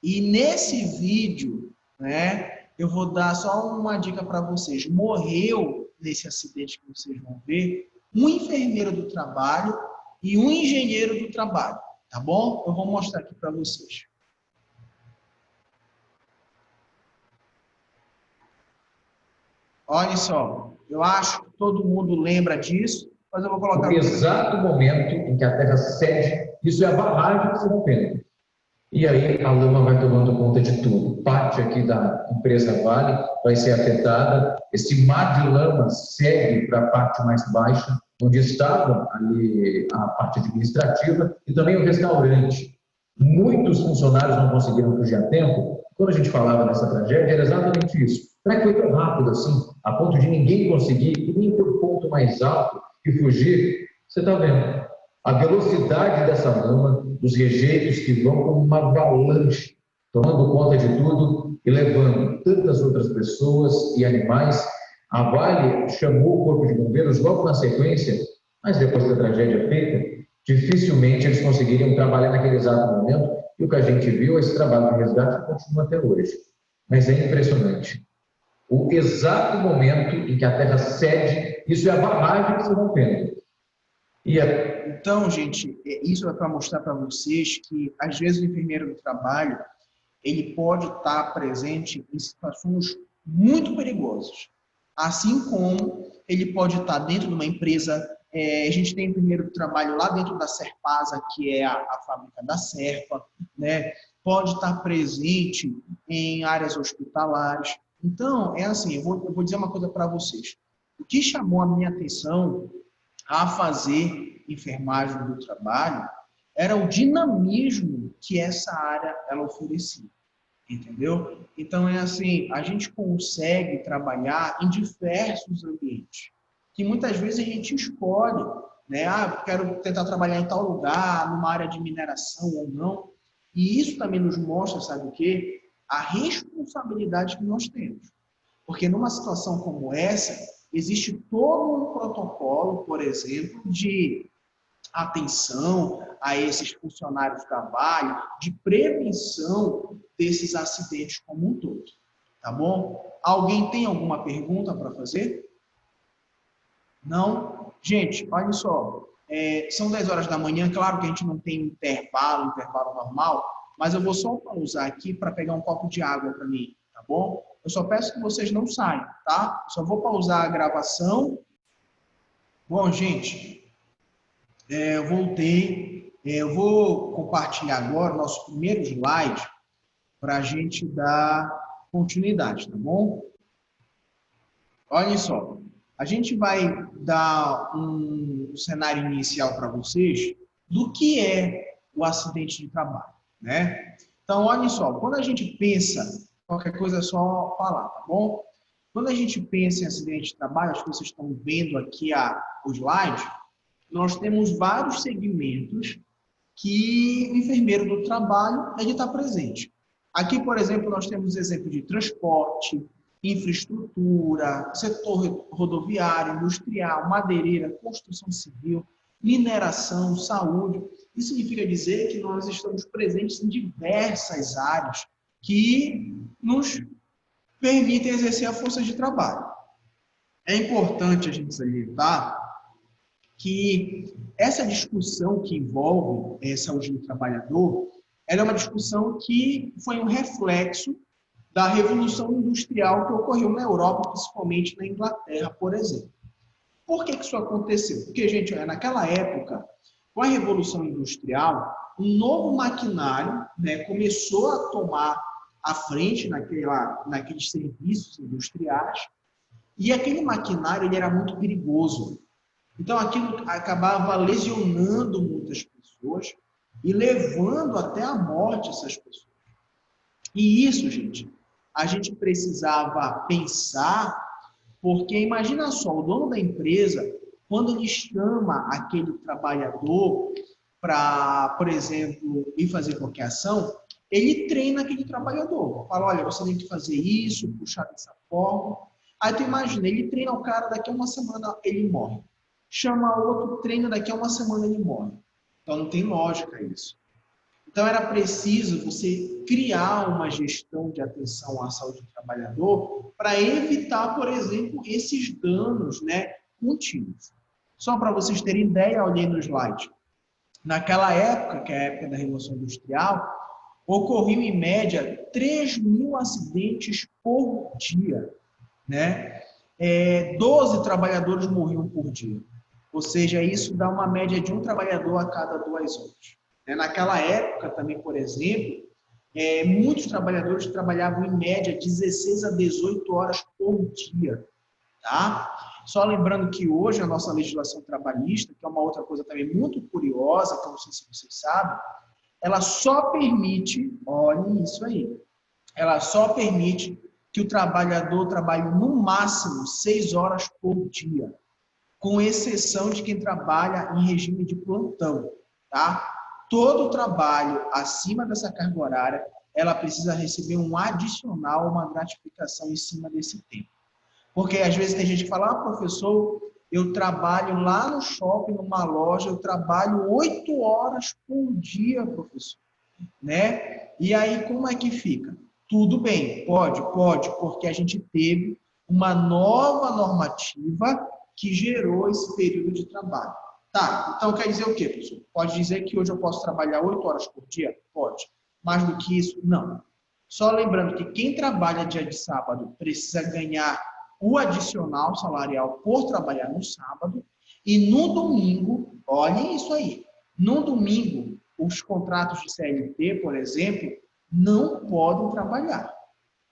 E nesse vídeo, né, eu vou dar só uma dica para vocês. Morreu nesse acidente que vocês vão ver um enfermeiro do trabalho e um engenheiro do trabalho, tá bom? Eu vou mostrar aqui para vocês. Olha só, eu acho que todo mundo lembra disso, mas eu vou colocar... No exato momento em que a Terra cede, isso é a barragem que se rompendo. E aí a lama vai tomando conta de tudo. Parte aqui da empresa Vale vai ser afetada. Esse mar de lama segue para a parte mais baixa, onde estava ali a parte administrativa e também o restaurante. Muitos funcionários não conseguiram fugir a tempo. Quando a gente falava dessa tragédia, era exatamente isso. Será que foi tão rápido assim, a ponto de ninguém conseguir, e nem ter o ponto mais alto e fugir? Você está vendo a velocidade dessa lama, dos rejeitos que vão como uma avalanche, tomando conta de tudo e levando tantas outras pessoas e animais. A Vale chamou o Corpo de Bombeiros logo na sequência, mas depois da tragédia feita, dificilmente eles conseguiriam trabalhar naquele exato momento, e o que a gente viu, esse trabalho de resgate continua até hoje. Mas é impressionante. O exato momento em que a Terra cede, isso é a barragem que se rompendo. Então, gente, isso é para mostrar para vocês que, às vezes, o enfermeiro do trabalho, ele pode estar presente em situações muito perigosas. Assim como ele pode estar dentro de uma empresa, a gente tem enfermeiro do trabalho lá dentro da Serpasa, que é a fábrica da Serpa, né? Pode estar presente em áreas hospitalares. Então, é assim, eu vou dizer uma coisa para vocês. O que chamou a minha atenção a fazer enfermagem do trabalho era o dinamismo que essa área ela oferecia, entendeu? Então é assim, a gente consegue trabalhar em diversos ambientes, que muitas vezes a gente escolhe, né? Ah, quero tentar trabalhar em tal lugar, numa área de mineração ou não, e isso também nos mostra, sabe o quê? A responsabilidade que nós temos, porque numa situação como essa, existe todo um protocolo, por exemplo, de atenção a esses funcionários do trabalho, de prevenção desses acidentes como um todo. Tá bom? Alguém tem alguma pergunta para fazer? Não? Gente, olha só. São 10 horas da manhã, claro que a gente não tem intervalo normal, mas eu vou só pausar aqui para pegar um copo de água para mim, tá bom? Eu só peço que vocês não saiam, tá? Só vou pausar a gravação. Bom, gente, eu voltei. Eu vou compartilhar agora o nosso primeiro slide para a gente dar continuidade, tá bom? Olhem só. A gente vai dar um cenário inicial para vocês do que é o acidente de trabalho, né? Então, olhem só. Quando a gente pensa... Qualquer coisa é só falar, tá bom? Quando a gente pensa em acidente de trabalho, acho que vocês estão vendo aqui o slide, nós temos vários segmentos que o enfermeiro do trabalho está presente. Aqui, por exemplo, nós temos exemplo de transporte, infraestrutura, setor rodoviário, industrial, madeireira, construção civil, mineração, saúde. Isso significa dizer que nós estamos presentes em diversas áreas que nos permitem exercer a força de trabalho. É importante a gente salientar que essa discussão que envolve saúde do trabalhador, ela é uma discussão que foi um reflexo da Revolução Industrial que ocorreu na Europa, principalmente na Inglaterra, por exemplo. Por que isso aconteceu? Porque, gente, naquela época, com a Revolução Industrial, um novo maquinário, né, começou a tomar à frente naqueles serviços industriais, e aquele maquinário ele era muito perigoso. Então, aquilo acabava lesionando muitas pessoas e levando até a morte essas pessoas. E isso, gente, a gente precisava pensar, porque imagina só, o dono da empresa, quando ele chama aquele trabalhador para, por exemplo, ir fazer qualquer ação, ele treina aquele trabalhador. Fala, olha, você tem que fazer isso, puxar dessa forma. Aí tu imagina, ele treina o cara, daqui a uma semana ele morre. Chama outro, treina, daqui a uma semana ele morre. Então não tem lógica isso. Então era preciso você criar uma gestão de atenção à saúde do trabalhador para evitar, por exemplo, esses danos, né, contínuos. Só para vocês terem ideia, olhei no slide. Naquela época, que é a época da Revolução Industrial, ocorriam, em média, 3.000 acidentes por dia, né? 12 trabalhadores morriam por dia. Ou seja, isso dá uma média de um trabalhador a cada 2 horas. Naquela época também, por exemplo, muitos trabalhadores trabalhavam em média 16 a 18 horas por dia. Tá? Só lembrando que hoje a nossa legislação trabalhista, que é uma outra coisa também muito curiosa, que eu não sei se vocês sabem, ela só permite, olhem isso aí, ela só permite que o trabalhador trabalhe no máximo 6 horas por dia, com exceção de quem trabalha em regime de plantão, tá? Todo trabalho acima dessa carga horária, ela precisa receber um adicional, uma gratificação em cima desse tempo. Porque às vezes tem gente que fala, professor, eu trabalho lá no shopping, numa loja, eu trabalho 8 horas por dia, professor. Né? E aí como é que fica? Tudo bem, pode, porque a gente teve uma nova normativa que gerou esse período de trabalho. Tá, então quer dizer o quê, professor? Pode dizer que hoje eu posso trabalhar 8 horas por dia? Pode. Mais do que isso? Não. Só lembrando que quem trabalha dia de sábado precisa ganhar o adicional salarial por trabalhar no sábado, e no domingo, olhem isso aí, no domingo, os contratos de CLT, por exemplo, não podem trabalhar.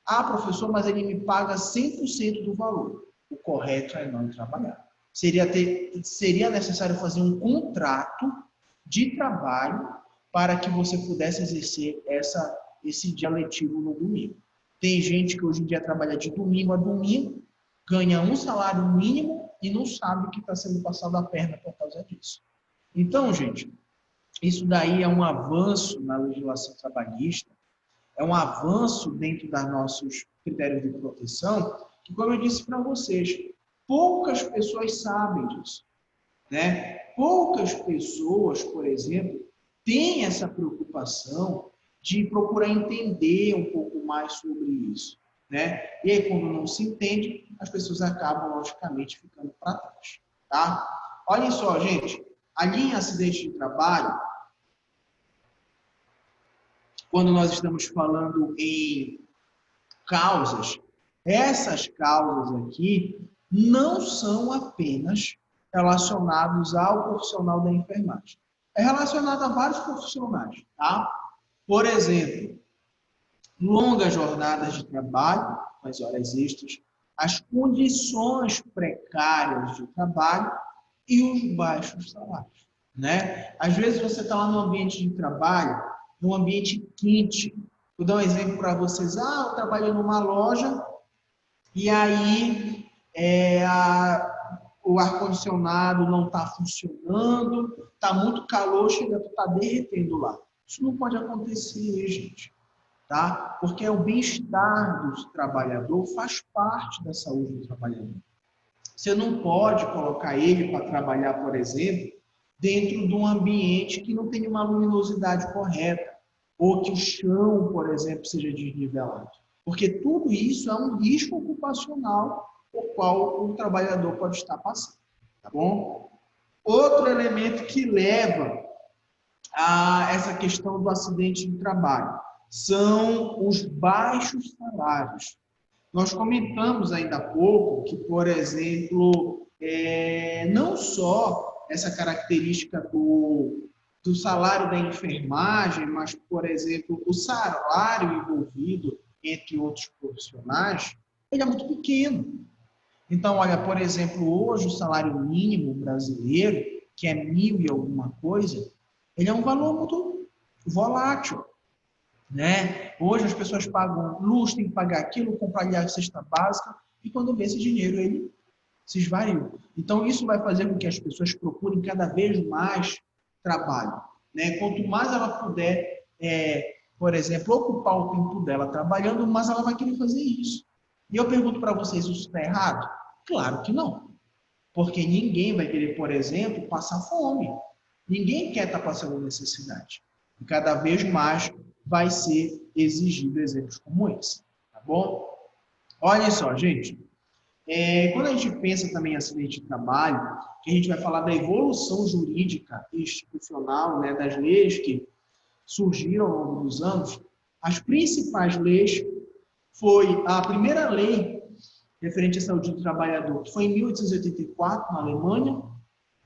Ah, professor, mas ele me paga 100% do valor. O correto é não trabalhar. Seria necessário fazer um contrato de trabalho para que você pudesse exercer esse dia letivo no domingo. Tem gente que hoje em dia trabalha de domingo a domingo, ganha um salário mínimo e não sabe que está sendo passado a perna por causa disso. Então, gente, isso daí é um avanço na legislação trabalhista, é um avanço dentro dos nossos critérios de proteção, que, como eu disse para vocês, poucas pessoas sabem disso. Né? Poucas pessoas, por exemplo, têm essa preocupação de procurar entender um pouco mais sobre isso. Né? E aí, quando não se entende, as pessoas acabam, logicamente, ficando para trás. Tá? Olhem só, gente, ali em acidente de trabalho, quando nós estamos falando em causas, essas causas aqui não são apenas relacionadas ao profissional da enfermagem. É relacionado a vários profissionais. Tá? Por exemplo, longas jornadas de trabalho, as horas extras, as condições precárias de trabalho e os baixos salários. Né? Às vezes você está lá no ambiente de trabalho, num ambiente quente. Vou dar um exemplo para vocês. Eu trabalho numa loja e aí o ar-condicionado não está funcionando, está muito calor, chega a estar derretendo lá. Isso não pode acontecer, gente. Tá? Porque o bem-estar do trabalhador faz parte da saúde do trabalhador. Você não pode colocar ele para trabalhar, por exemplo, dentro de um ambiente que não tem uma luminosidade correta, ou que o chão, por exemplo, seja desnivelado. Porque tudo isso é um risco ocupacional o qual o trabalhador pode estar passando. Tá bom? Outro elemento que leva a essa questão do acidente de trabalho são os baixos salários. Nós comentamos ainda há pouco que, por exemplo, não só essa característica do salário da enfermagem, mas, por exemplo, o salário envolvido entre outros profissionais, ele é muito pequeno. Então, olha, por exemplo, hoje o salário mínimo brasileiro, que é 1.000 e alguma coisa, ele é um valor muito volátil. Né? Hoje as pessoas pagam luz, tem que pagar aquilo, comprar ali a cesta básica, e quando vê esse dinheiro, ele se esvaiu. Então, isso vai fazer com que as pessoas procurem cada vez mais trabalho. Né? Quanto mais ela puder, por exemplo, ocupar o tempo dela trabalhando, mais ela vai querer fazer isso. E eu pergunto para vocês, isso está errado? Claro que não. Porque ninguém vai querer, por exemplo, passar fome. Ninguém quer estar passando necessidade. E cada vez mais vai ser exigido exemplos como esse. Tá bom? Olha só, gente. Quando a gente pensa também em acidente de trabalho, que a gente vai falar da evolução jurídica e institucional, né, das leis que surgiram ao longo dos anos, as principais leis foi a primeira lei referente à saúde do trabalhador, que foi em 1884, na Alemanha,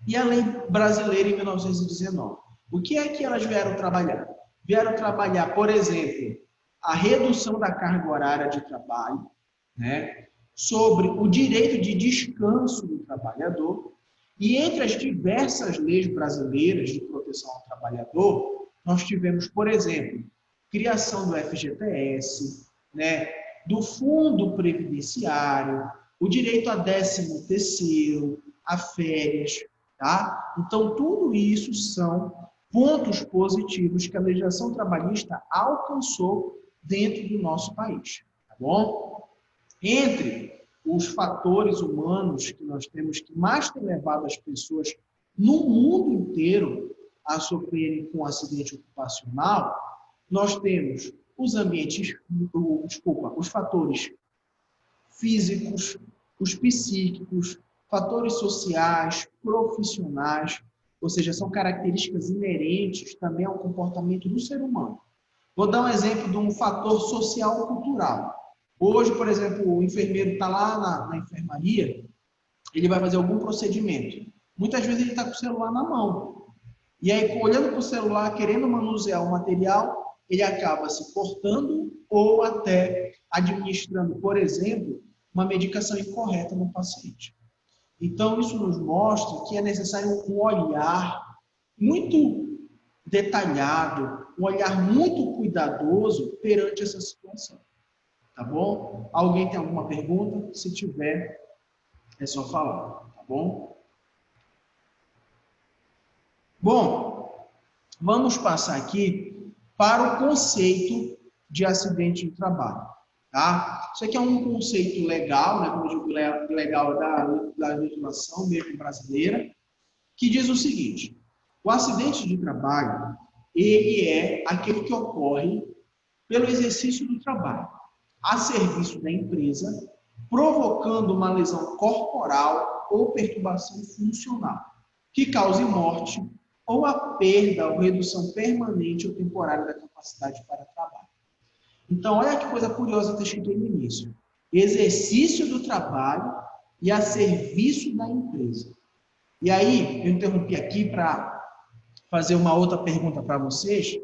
e a lei brasileira em 1919. O que é que elas vieram trabalhar? Vieram trabalhar, por exemplo, a redução da carga horária de trabalho, né? Sobre o direito de descanso do trabalhador, e entre as diversas leis brasileiras de proteção ao trabalhador, nós tivemos, por exemplo, criação do FGTS, né? Do Fundo Previdenciário, o direito a 13º, a férias, tá? Então, tudo isso são pontos positivos que a legislação trabalhista alcançou dentro do nosso país, tá bom? Entre os fatores humanos que nós temos que mais tem levado as pessoas no mundo inteiro a sofrerem com acidente ocupacional, nós temos os ambientes, os fatores físicos, os psíquicos, fatores sociais, profissionais, ou seja, são características inerentes também ao comportamento do ser humano. Vou dar um exemplo de um fator social cultural. Hoje, por exemplo, o enfermeiro está lá na enfermaria, ele vai fazer algum procedimento. Muitas vezes ele está com o celular na mão. E aí, olhando para o celular, querendo manusear o material, ele acaba se cortando ou até administrando, por exemplo, uma medicação incorreta no paciente. Então, isso nos mostra que é necessário um olhar muito detalhado, um olhar muito cuidadoso perante essa situação. Tá bom? Alguém tem alguma pergunta? Se tiver, é só falar, tá bom? Bom, vamos passar aqui para o conceito de acidente de trabalho, tá? Isso aqui é um conceito legal, né? Como eu digo, legal da legislação mesmo brasileira, que diz o seguinte: o acidente de trabalho, ele é aquele que ocorre pelo exercício do trabalho a serviço da empresa, provocando uma lesão corporal ou perturbação funcional, que cause morte ou a perda ou redução permanente ou temporária da capacidade para trabalho. Então, olha que coisa curiosa está escrito aí no início. Exercício do trabalho e a serviço da empresa. E aí, eu interrompi aqui para fazer uma outra pergunta para vocês,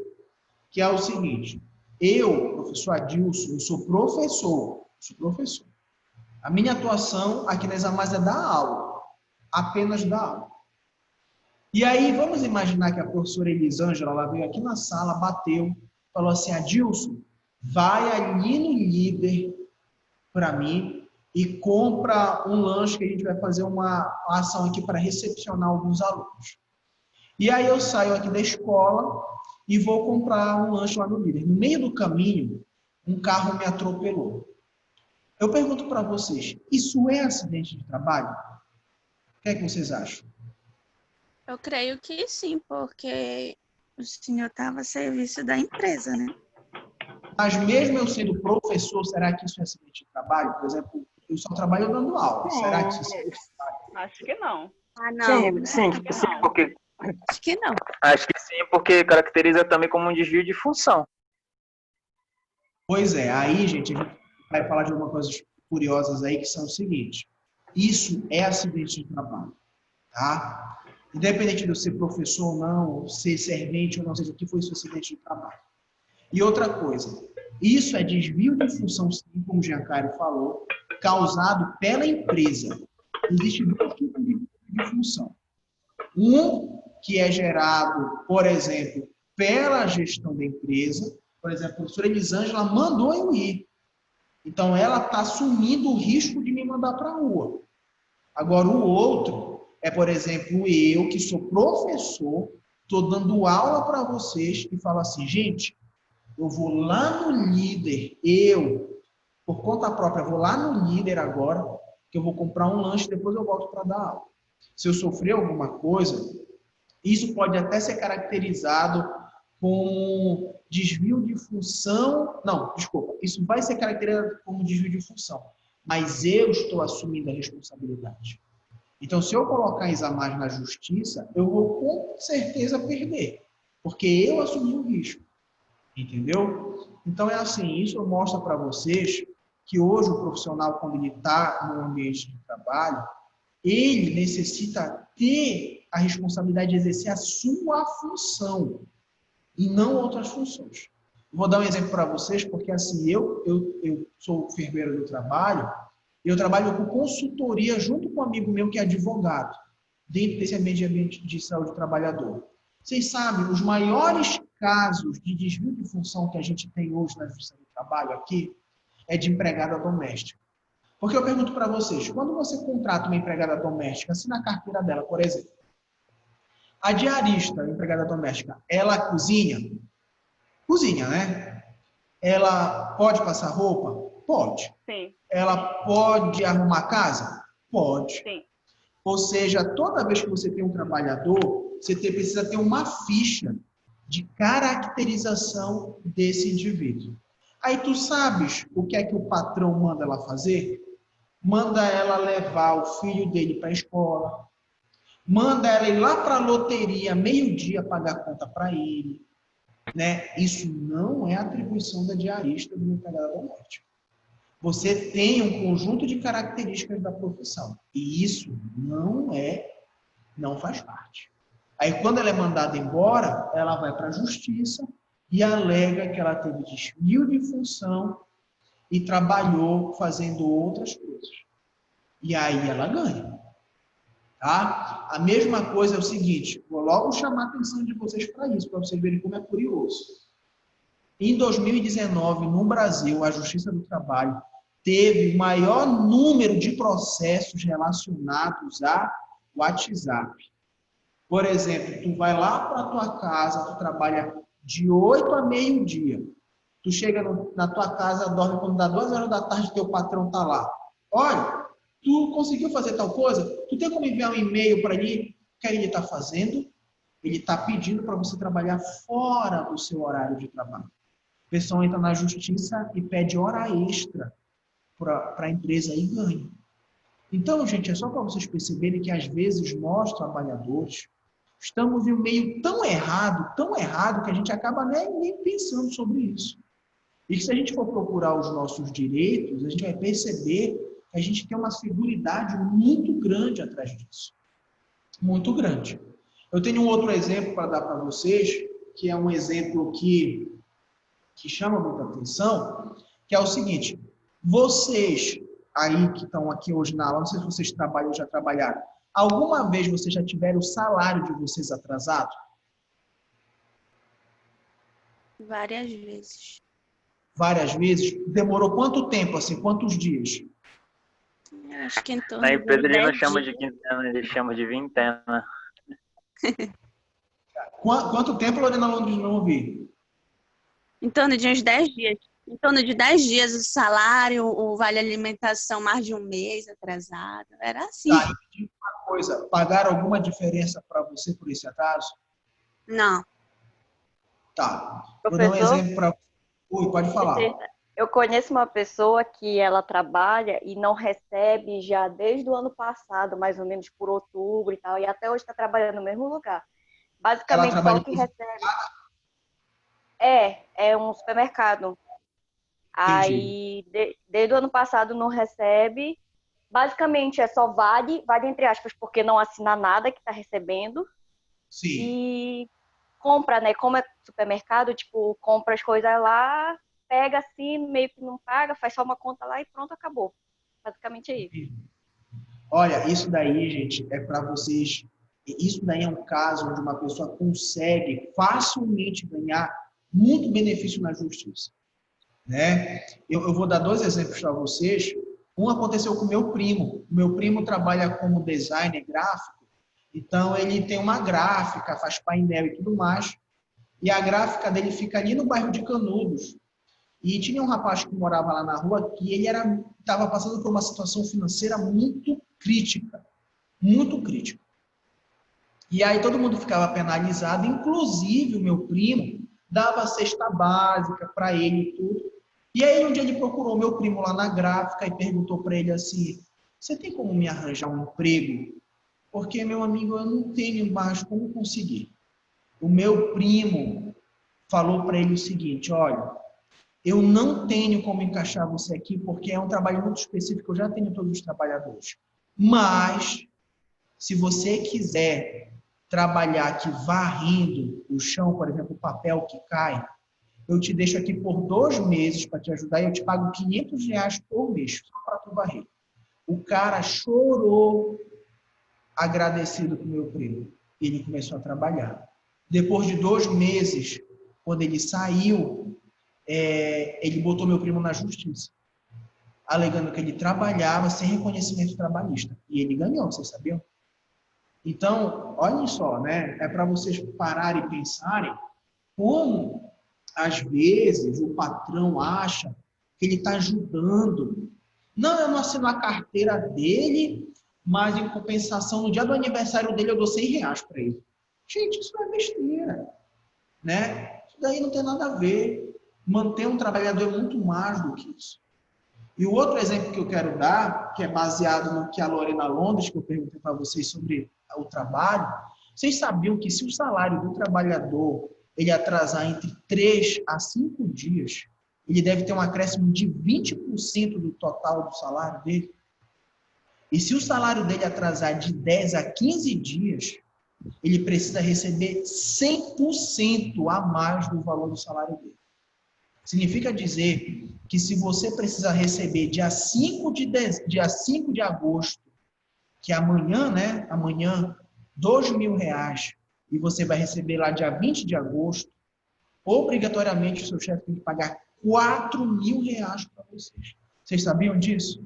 que é o seguinte: eu, professor Adilson, eu sou professor. A minha atuação aqui na Examais é dar aula, apenas dar aula. E aí, vamos imaginar que a professora Elisângela, ela veio aqui na sala, bateu, falou assim: Adilson, vai ali no líder para mim e compra um lanche que a gente vai fazer uma ação aqui para recepcionar alguns alunos. E aí eu saio aqui da escola e vou comprar um lanche lá no líder. No meio do caminho, um carro me atropelou. Eu pergunto para vocês, isso é acidente de trabalho? O que é que vocês acham? Eu creio que sim, porque o senhor estava a serviço da empresa, né? Mas mesmo eu sendo professor, será que isso é acidente de trabalho? Por exemplo, eu só trabalho dando aula. Será que isso é acidente de trabalho? Acho que não. Ah, não. Sim, porque Acho que não. acho que sim, porque caracteriza também como um desvio de função. Pois é, aí, gente, a gente vai falar de algumas coisas curiosas aí, que são o seguinte: isso é acidente de trabalho, tá? Independente de eu ser professor ou não, ser servente ou não, seja o que for, isso é acidente de trabalho. E outra coisa, isso é desvio de função, sim, como o Giancarlo falou, causado pela empresa. Existe dois tipos de função. Um que é gerado, por exemplo, pela gestão da empresa. Por exemplo, a professora Elisângela mandou eu ir. Então, ela está assumindo o risco de me mandar para a rua. Agora, o outro é, por exemplo, eu, que sou professor, estou dando aula para vocês e falo assim: gente, eu vou lá no líder, por conta própria, vou lá no líder agora, que eu vou comprar um lanche, depois eu volto para dar aula. Se eu sofrer alguma coisa, isso pode até ser caracterizado como desvio de função. Não, desculpa, isso vai ser caracterizado como desvio de função, mas eu estou assumindo a responsabilidade. Então, se eu colocar Examais na justiça, eu vou com certeza perder, porque eu assumi o risco. Entendeu? Então, é assim, isso mostra para vocês que hoje o profissional, quando ele está no ambiente de trabalho, ele necessita ter a responsabilidade de exercer a sua função e não outras funções. Vou dar um exemplo para vocês, porque assim, eu sou enfermeiro do trabalho, eu trabalho com consultoria junto com um amigo meu que é advogado, dentro desse ambiente de saúde do trabalhador. Vocês sabem, os maiores casos de desvio de função que a gente tem hoje na Justiça do Trabalho aqui é de empregada doméstica. Porque eu pergunto para vocês, quando você contrata uma empregada doméstica, assina a carteira dela, por exemplo, a diarista, a empregada doméstica, ela cozinha? Cozinha, né? Ela pode passar roupa? Pode. Sim. Ela pode arrumar casa? Pode. Sim. Ou seja, toda vez que você tem um trabalhador, você precisa ter uma ficha de caracterização desse indivíduo. Aí tu sabes o que é que o patrão manda ela fazer? Manda ela levar o filho dele para a escola, manda ela ir lá para a loteria, meio-dia, pagar a conta para ele. Né? Isso não é atribuição da diarista do empregado doméstico. Você tem um conjunto de características da profissão. E isso não faz parte. Aí, quando ela é mandada embora, ela vai para a justiça e alega que ela teve desvio de função e trabalhou fazendo outras coisas. E aí ela ganha. Tá? A mesma coisa é o seguinte, vou logo chamar a atenção de vocês para isso, para vocês verem como é curioso. Em 2019, no Brasil, a Justiça do Trabalho teve o maior número de processos relacionados a WhatsApp. Por exemplo, tu vai lá para a tua casa, tu trabalha de 8 a meio-dia. Tu chega na tua casa, dorme quando dá 2 horas da tarde, teu patrão tá lá. Olha, tu conseguiu fazer tal coisa? Tu tem como enviar um e-mail para ele? O que ele está fazendo? Ele está pedindo para você trabalhar fora do seu horário de trabalho. O pessoal entra na justiça e pede hora extra para a empresa e ganha. Então, gente, é só para vocês perceberem que às vezes nós, trabalhadores, estamos em um meio tão errado, que a gente acaba nem pensando sobre isso. E que se a gente for procurar os nossos direitos, a gente vai perceber que a gente tem uma seguridade muito grande atrás disso. Muito grande. Eu tenho um outro exemplo para dar para vocês, que é um exemplo que chama muita atenção, que é o seguinte, vocês aí que estão aqui hoje na aula, não sei se vocês trabalham ou já trabalharam, alguma vez vocês já tiveram o salário de vocês atrasado? Várias vezes. Várias vezes? Demorou quanto tempo, assim? Quantos dias? Eu acho que em torno Na empresa de ele não 10 chama dias. de quinzena, ele chama de vintena. Quanto tempo, Lorena Londres, não ouvi? Em torno de uns 10 dias. Em torno de 10 dias o salário, o vale alimentação, mais de um mês atrasado. Era assim. Tá, e me diga uma coisa, pagaram alguma diferença para você por esse atraso? Não. Tá. Vou dar um Professor? exemplo para... Oi, pode falar. Eu conheço uma pessoa que ela trabalha e não recebe já desde o ano passado, mais ou menos por outubro e tal, e até hoje está trabalhando no mesmo lugar. Basicamente, Ela só trabalha o que recebe é um supermercado. Aí, desde o ano passado não recebe. Basicamente, é só vale entre aspas, porque não assina nada que está recebendo. Sim. E compra, né? Como é supermercado, tipo, compra as coisas lá, pega assim, meio que não paga, faz só uma conta lá e pronto, acabou. Basicamente é isso. Olha, isso daí, gente, é para vocês... Isso daí é um caso onde uma pessoa consegue facilmente ganhar muito benefício na justiça. Né? Eu vou dar 2 exemplos para vocês. Um aconteceu com o meu primo. O meu primo trabalha como designer gráfico, então ele tem uma gráfica, faz painel e tudo mais, e a gráfica dele fica ali no bairro de Canudos. E tinha um rapaz que morava lá na rua que ele estava passando por uma situação financeira muito crítica. Muito crítica. E aí todo mundo ficava penalizado, inclusive o meu primo dava cesta básica para ele e tudo. E aí um dia ele procurou o meu primo lá na gráfica e perguntou para ele assim, você tem como me arranjar um emprego? Porque, meu amigo, eu não tenho mais como conseguir. O meu primo falou para ele o seguinte, olha, eu não tenho como encaixar você aqui, porque é um trabalho muito específico, eu já tenho todos os trabalhadores. Mas, se você quiser trabalhar aqui varrendo o chão, por exemplo, o papel que cai, eu te deixo aqui por 2 meses para te ajudar e eu te pago R$500 por mês, só para tu varrer. O cara chorou, agradecido com o meu primo. Ele começou a trabalhar. Depois de 2 meses, quando ele saiu, ele botou meu primo na justiça, alegando que ele trabalhava sem reconhecimento trabalhista. E ele ganhou, vocês sabiam? Então, olhem só, né? É para vocês pararem e pensarem como, às vezes, o patrão acha que ele está ajudando. Não, eu não assino a carteira dele, mas em compensação, no dia do aniversário dele, eu dou R$100 para ele. Gente, isso é besteira, né? Isso daí não tem nada a ver. Manter um trabalhador é muito mais do que isso. E o outro exemplo que eu quero dar, que é baseado no que a Lorena Londres, que eu perguntei para vocês sobre o trabalho, vocês sabiam que se o salário do trabalhador ele atrasar entre 3 a 5 dias, ele deve ter um acréscimo de 20% do total do salário dele? E se o salário dele atrasar de 10 a 15 dias, ele precisa receber 100% a mais do valor do salário dele. Significa dizer que se você precisar receber dia 5 de agosto, que é amanhã, né? Amanhã, R$2.000, e você vai receber lá dia 20 de agosto, obrigatoriamente o seu chefe tem que pagar R$4.000 para vocês. Vocês sabiam disso?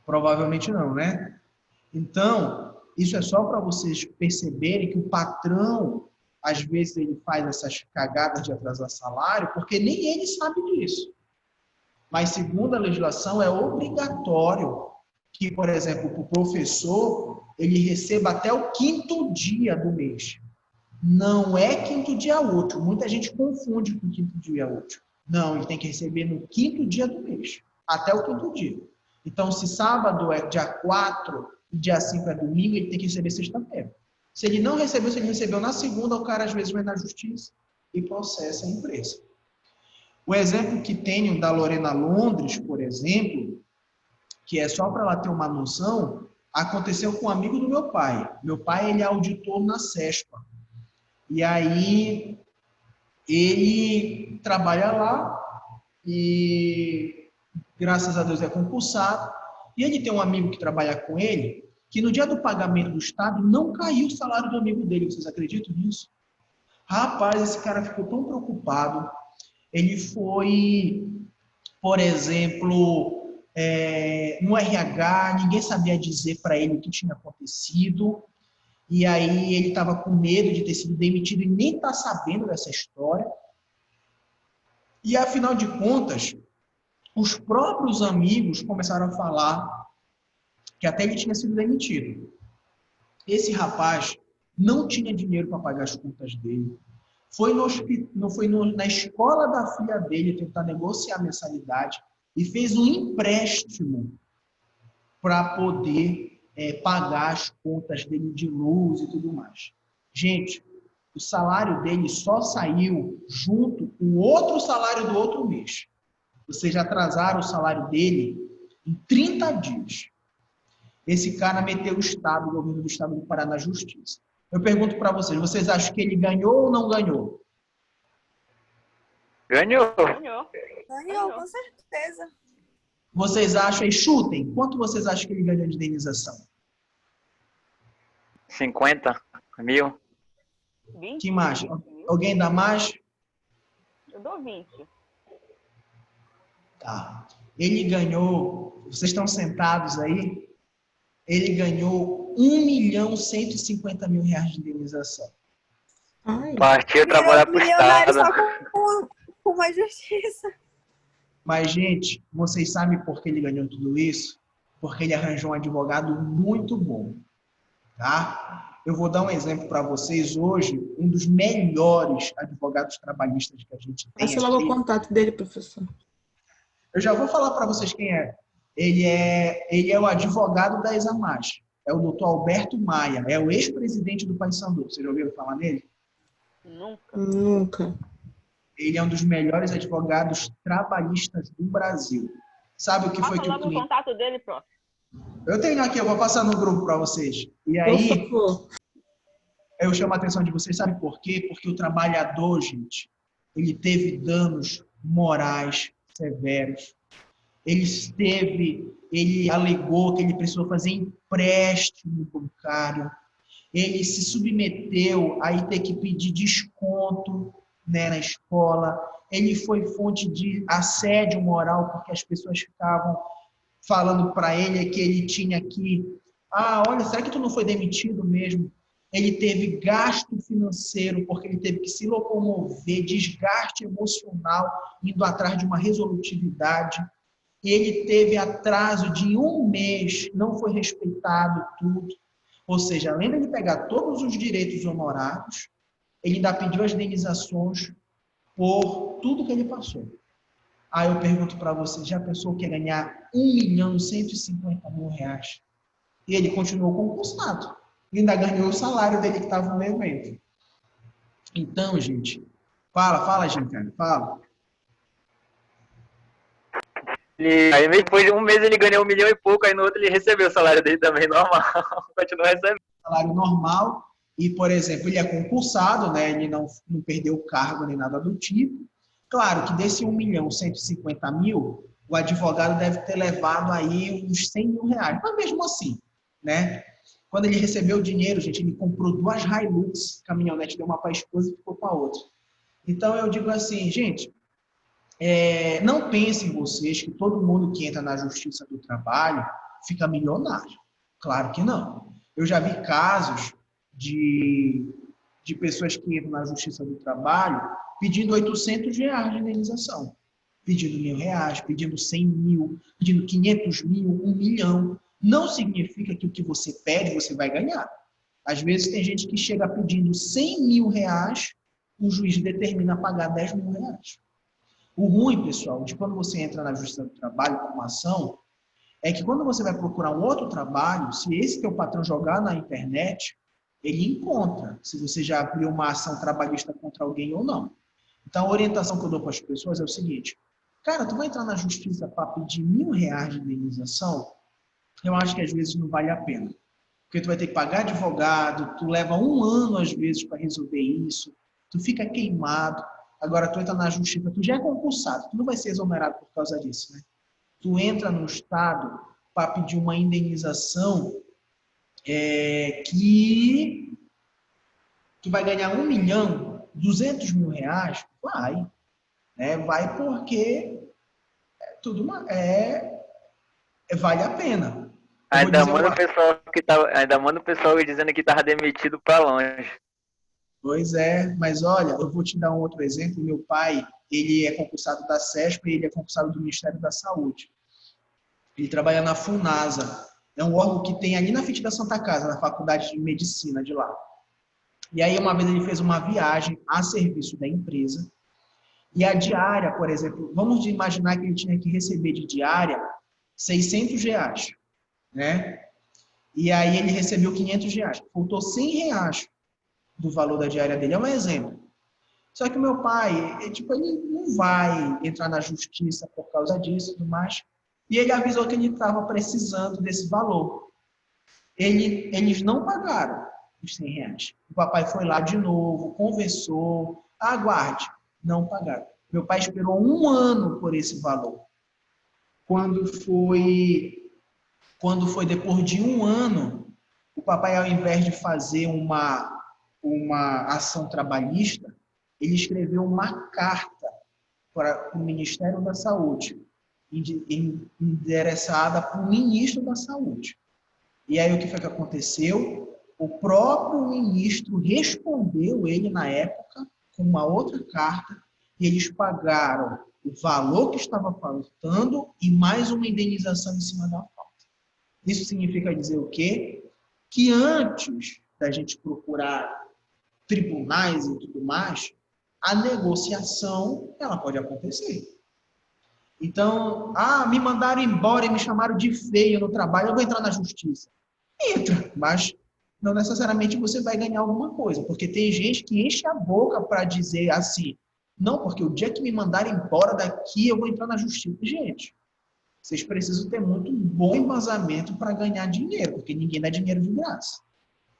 Provavelmente não, né? Então, isso é só para vocês perceberem que o patrão, às vezes, ele faz essas cagadas de atrasar salário, porque nem ele sabe disso. Mas, segundo a legislação, é obrigatório que, por exemplo, o professor, ele receba até o 5º dia do mês. Não é 5º dia útil. Muita gente confunde com 5º dia útil. Não, ele tem que receber no 5º dia do mês, até o 5º dia. Então, se sábado é dia 4 e dia 5 é domingo, ele tem que receber sexta-feira. Se ele não recebeu, se ele recebeu na segunda, o cara às vezes vai na justiça e processa a empresa. O exemplo que tenho da Lorena Londres, por exemplo, que é só para ela ter uma noção, aconteceu com um amigo do meu pai. Meu pai, ele é auditor na CESPA. E aí, ele trabalha lá e, graças a Deus, é concursado. E ele tem um amigo que trabalha com ele, que no dia do pagamento do Estado não caiu o salário do amigo dele. Vocês acreditam nisso? Rapaz, esse cara ficou tão preocupado. Ele foi, por exemplo, no RH, ninguém sabia dizer para ele o que tinha acontecido. E aí ele estava com medo de ter sido demitido e nem está sabendo dessa história. E, afinal de contas, os próprios amigos começaram a falar que até ele tinha sido demitido. Esse rapaz não tinha dinheiro para pagar as contas dele. Foi na escola da filha dele tentar negociar a mensalidade e fez um empréstimo para poder pagar as contas dele de luz e tudo mais. Gente, o salário dele só saiu junto com o outro salário do outro mês. Vocês já atrasaram o salário dele em 30 dias. Esse cara meteu o governo do Estado do Pará na justiça. Eu pergunto para vocês acham que ele ganhou ou não ganhou? Ganhou. Ganhou, com certeza. Vocês acham, e chutem, quanto vocês acham que ele ganhou de indenização? 50 mil. 20? Que mais? Alguém dá mais? Eu dou 20. Tá. Ele ganhou, vocês estão sentados aí, ele ganhou R$1.150.000 de indenização. Partiu trabalhar pro Milionário Estado. só com uma justiça. Mas, gente, vocês sabem por que ele ganhou tudo isso? Porque ele arranjou um advogado muito bom. Tá? Eu vou dar um exemplo para vocês hoje, um dos melhores advogados trabalhistas que a gente tem. Passa logo o contato dele, professor. Eu já vou falar para vocês quem é. Ele é o advogado da Examage. É o doutor Alberto Maia. É o ex-presidente do Paysandu. Vocês já ouviram falar nele? Nunca. Nunca. ele é um dos melhores advogados trabalhistas do Brasil. Sabe o que foi que o cliente... o contato dele, prof. Eu tenho aqui, eu vou passar no grupo para vocês. E aí, eu chamo a atenção de vocês, sabe por quê? Porque o trabalhador, gente, ele teve danos morais severos. Ele alegou que ele precisou fazer empréstimo bancário. Ele se submeteu a ter que pedir desconto, né, na escola. Ele foi fonte de assédio moral, porque as pessoas ficavam falando para ele que ele tinha que... olha, será que tu não foi demitido mesmo? Ele teve gasto financeiro, porque ele teve que se locomover, desgaste emocional, indo atrás de uma resolutividade. Ele teve atraso de 1 mês, não foi respeitado tudo. Ou seja, além de ele pegar todos os direitos honorários, ele ainda pediu as indenizações por tudo que ele passou. Aí eu pergunto para você, já pensou que ia ganhar R$1.150.000? E ele continuou concursado. E ainda ganhou o salário dele que estava no evento. Então, gente, fala, Giancarlo, fala. Aí depois de 1 mês ele ganhou 1 milhão e pouco, aí no outro ele recebeu o salário dele também normal. Continua recebendo. Salário normal. E, por exemplo, ele é concursado, né? Ele não perdeu o cargo nem nada do tipo. Claro que desse R$1.150.000, o advogado deve ter levado aí uns R$100.000. Mas mesmo assim, né? Quando ele recebeu o dinheiro, gente, ele comprou 2 Hilux, caminhonete, deu uma para a esposa e ficou com a outra. Então, eu digo assim, gente, não pensem vocês que todo mundo que entra na Justiça do Trabalho fica milionário. Claro que não. Eu já vi casos de pessoas que entram na Justiça do Trabalho pedindo R$800 de indenização, pedindo R$1.000, pedindo 100 mil, pedindo 500 mil, 1 milhão. Não significa que o que você pede, você vai ganhar. Às vezes tem gente que chega pedindo R$100.000, o juiz determina pagar R$10.000. O ruim, pessoal, de quando você entra na Justiça do Trabalho com uma ação, é que quando você vai procurar um outro trabalho, se esse teu patrão jogar na internet, ele encontra se você já abriu uma ação trabalhista contra alguém ou não. Então, a orientação que eu dou para as pessoas é o seguinte, cara, tu vai entrar na Justiça para pedir R$1.000 de indenização? Eu acho que às vezes não vale a pena. Porque tu vai ter que pagar advogado, tu leva 1 ano às vezes para resolver isso, tu fica queimado. Agora tu entra na Justiça, tu já é concursado, tu não vai ser exonerado por causa disso, né? Tu entra no Estado para pedir uma indenização que tu vai ganhar R$1.200.000, vai. Né? Vai porque vale a pena. Ainda manda o pessoal dizendo que estava demitido para longe. Pois é, mas olha, eu vou te dar um outro exemplo. Meu pai, ele é concursado da CESP e ele é concursado do Ministério da Saúde. Ele trabalha na FUNASA. É um órgão que tem ali na frente da Santa Casa, na Faculdade de Medicina de lá. E aí, uma vez ele fez uma viagem a serviço da empresa. E a diária, por exemplo, vamos imaginar que ele tinha que receber de diária R$600, né? E aí ele recebeu R$500. Faltou R$100 do valor da diária dele. É um exemplo. Só que o meu pai, ele não vai entrar na justiça por causa disso e tudo mais. E ele avisou que ele estava precisando desse valor. Eles não pagaram os R$100. O papai foi lá de novo, conversou, aguarde. Não pagaram. Meu pai esperou 1 ano por esse valor. Quando foi depois de 1 ano, o papai, ao invés de fazer uma ação trabalhista, ele escreveu uma carta para o Ministério da Saúde, endereçada para o ministro da Saúde. E aí o que foi que aconteceu? O próprio ministro respondeu ele na época com uma outra carta e eles pagaram o valor que estava faltando e mais uma indenização em cima da falta. Isso significa dizer o quê? Que antes da gente procurar tribunais e tudo mais, a negociação ela pode acontecer. Então, me mandaram embora e me chamaram de feio no trabalho, eu vou entrar na justiça. Entra, mas não necessariamente você vai ganhar alguma coisa, porque tem gente que enche a boca para dizer assim, Não, porque o dia que me mandarem embora daqui, eu vou entrar na justiça. Gente, vocês precisam ter muito bom embasamento para ganhar dinheiro, porque ninguém dá dinheiro de graça.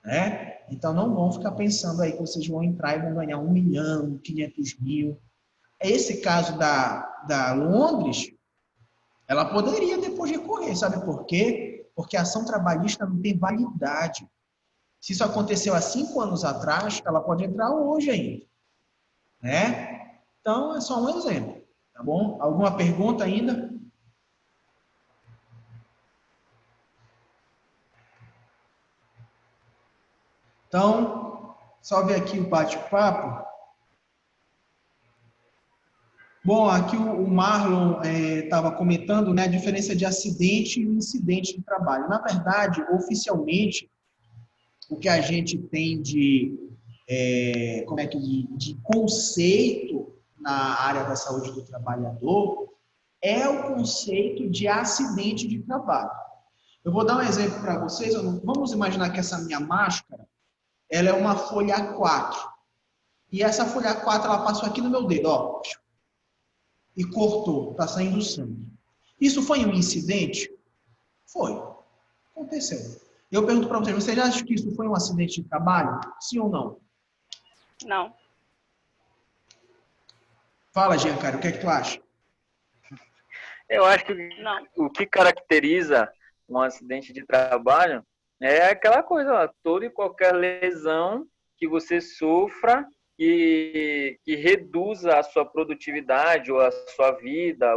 Né? Então, não vão ficar pensando aí que vocês vão entrar e vão ganhar 1 milhão, 500 mil. Esse caso da Londres, ela poderia depois recorrer, sabe por quê? Porque a ação trabalhista não tem validade. Se isso aconteceu há 5 anos atrás, ela pode entrar hoje ainda. Né? Então, é só um exemplo. Tá bom? Alguma pergunta ainda? Então, só ver aqui o bate-papo. Bom, aqui o Marlon estava comentando, né, a diferença de acidente e incidente de trabalho. Na verdade, oficialmente, o que a gente tem de conceito na área da saúde do trabalhador é o conceito de acidente de trabalho. Eu vou dar um exemplo para vocês. Vamos imaginar que essa minha máscara, ela é uma folha A4. E essa folha A4, ela passou aqui no meu dedo, ó. E cortou, está saindo sangue. Isso foi um incidente? Foi. Aconteceu. Eu pergunto para vocês, vocês acham que isso foi um acidente de trabalho? Sim ou não? Não. Fala, Giancarlo, o que é que tu acha? Eu acho que o que caracteriza um acidente de trabalho é aquela coisa lá, toda e qualquer lesão que você sofra que reduza a sua produtividade ou a sua vida,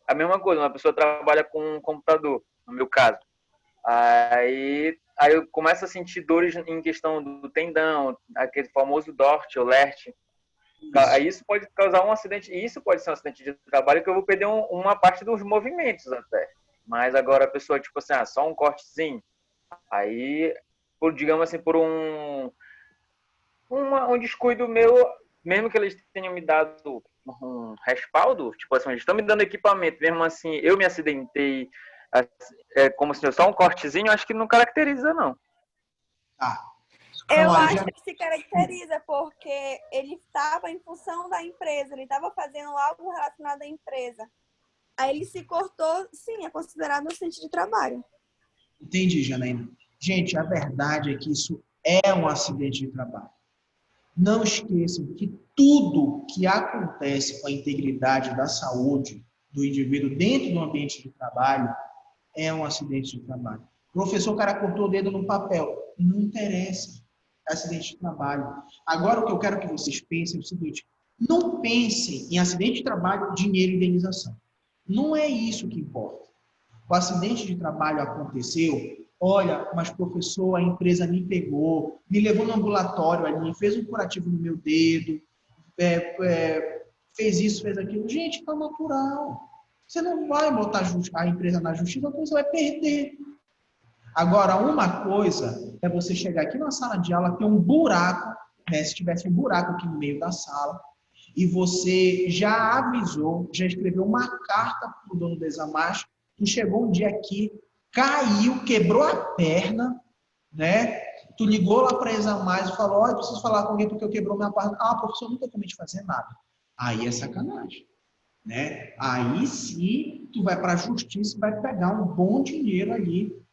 a mesma coisa, uma pessoa trabalha com um computador, no meu caso. Aí eu começo a sentir dores em questão do tendão, aquele famoso DORT ou LERT. Aí isso pode causar um acidente, e isso pode ser um acidente de trabalho que eu vou perder uma parte dos movimentos até. Mas agora a pessoa, tipo assim, só um cortezinho, aí, digamos assim, por um descuido meu, mesmo que eles tenham me dado um respaldo, tipo assim, eles estão me dando equipamento, mesmo assim, eu me acidentei, como se fosse só um cortezinho, acho que não caracteriza, não. Eu acho que se caracteriza porque ele estava em função da empresa, ele estava fazendo algo relacionado à empresa. Aí ele se cortou, sim, é considerado um acidente de trabalho. Entendi, Janaína. Gente, a verdade é que isso é um acidente de trabalho. Não esqueçam que tudo que acontece com a integridade da saúde do indivíduo dentro do ambiente de trabalho é um acidente de trabalho. Professor, o cara cortou o dedo no papel. Não interessa. É acidente de trabalho. Agora, o que eu quero que vocês pensem é o seguinte: não pensem em acidente de trabalho, dinheiro e indenização. Não é isso que importa. O acidente de trabalho aconteceu, olha, mas professor, a empresa me pegou, me levou no ambulatório ali, fez um curativo no meu dedo, fez isso, fez aquilo. Gente, tá natural. Você não vai botar a empresa na justiça, você vai perder. Agora, uma coisa é você chegar aqui na sala de aula, ter um buraco, né, se tivesse um buraco aqui no meio da sala, e você já avisou, já escreveu uma carta para o dono da Examás, tu chegou um dia aqui, caiu, quebrou a perna, né? Tu ligou lá para a Examás e falou, eu preciso falar com alguém porque eu quebrou minha perna. Professor, não tem como a gente fazer nada. Aí é sacanagem. Né? Aí sim, tu vai para a justiça e vai pegar um bom dinheiro ali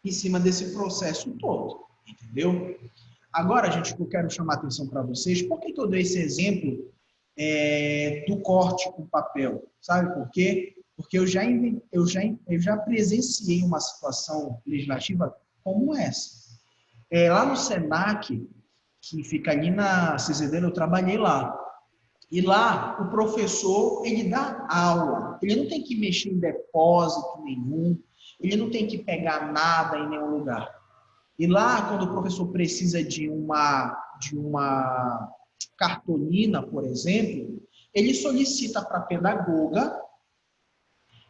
em cima desse processo todo, entendeu? Agora, gente, eu quero chamar a atenção para vocês. Por que eu dei esse exemplo do corte com papel? Sabe por quê? Porque eu já presenciei uma situação legislativa como essa. Lá no SENAC, que fica ali na CZD, eu trabalhei lá. E lá, o professor, ele dá aula. Ele não tem que mexer em depósito nenhum. Ele não tem que pegar nada em nenhum lugar. E lá, quando o professor precisa de uma cartolina, por exemplo, ele solicita para a pedagoga,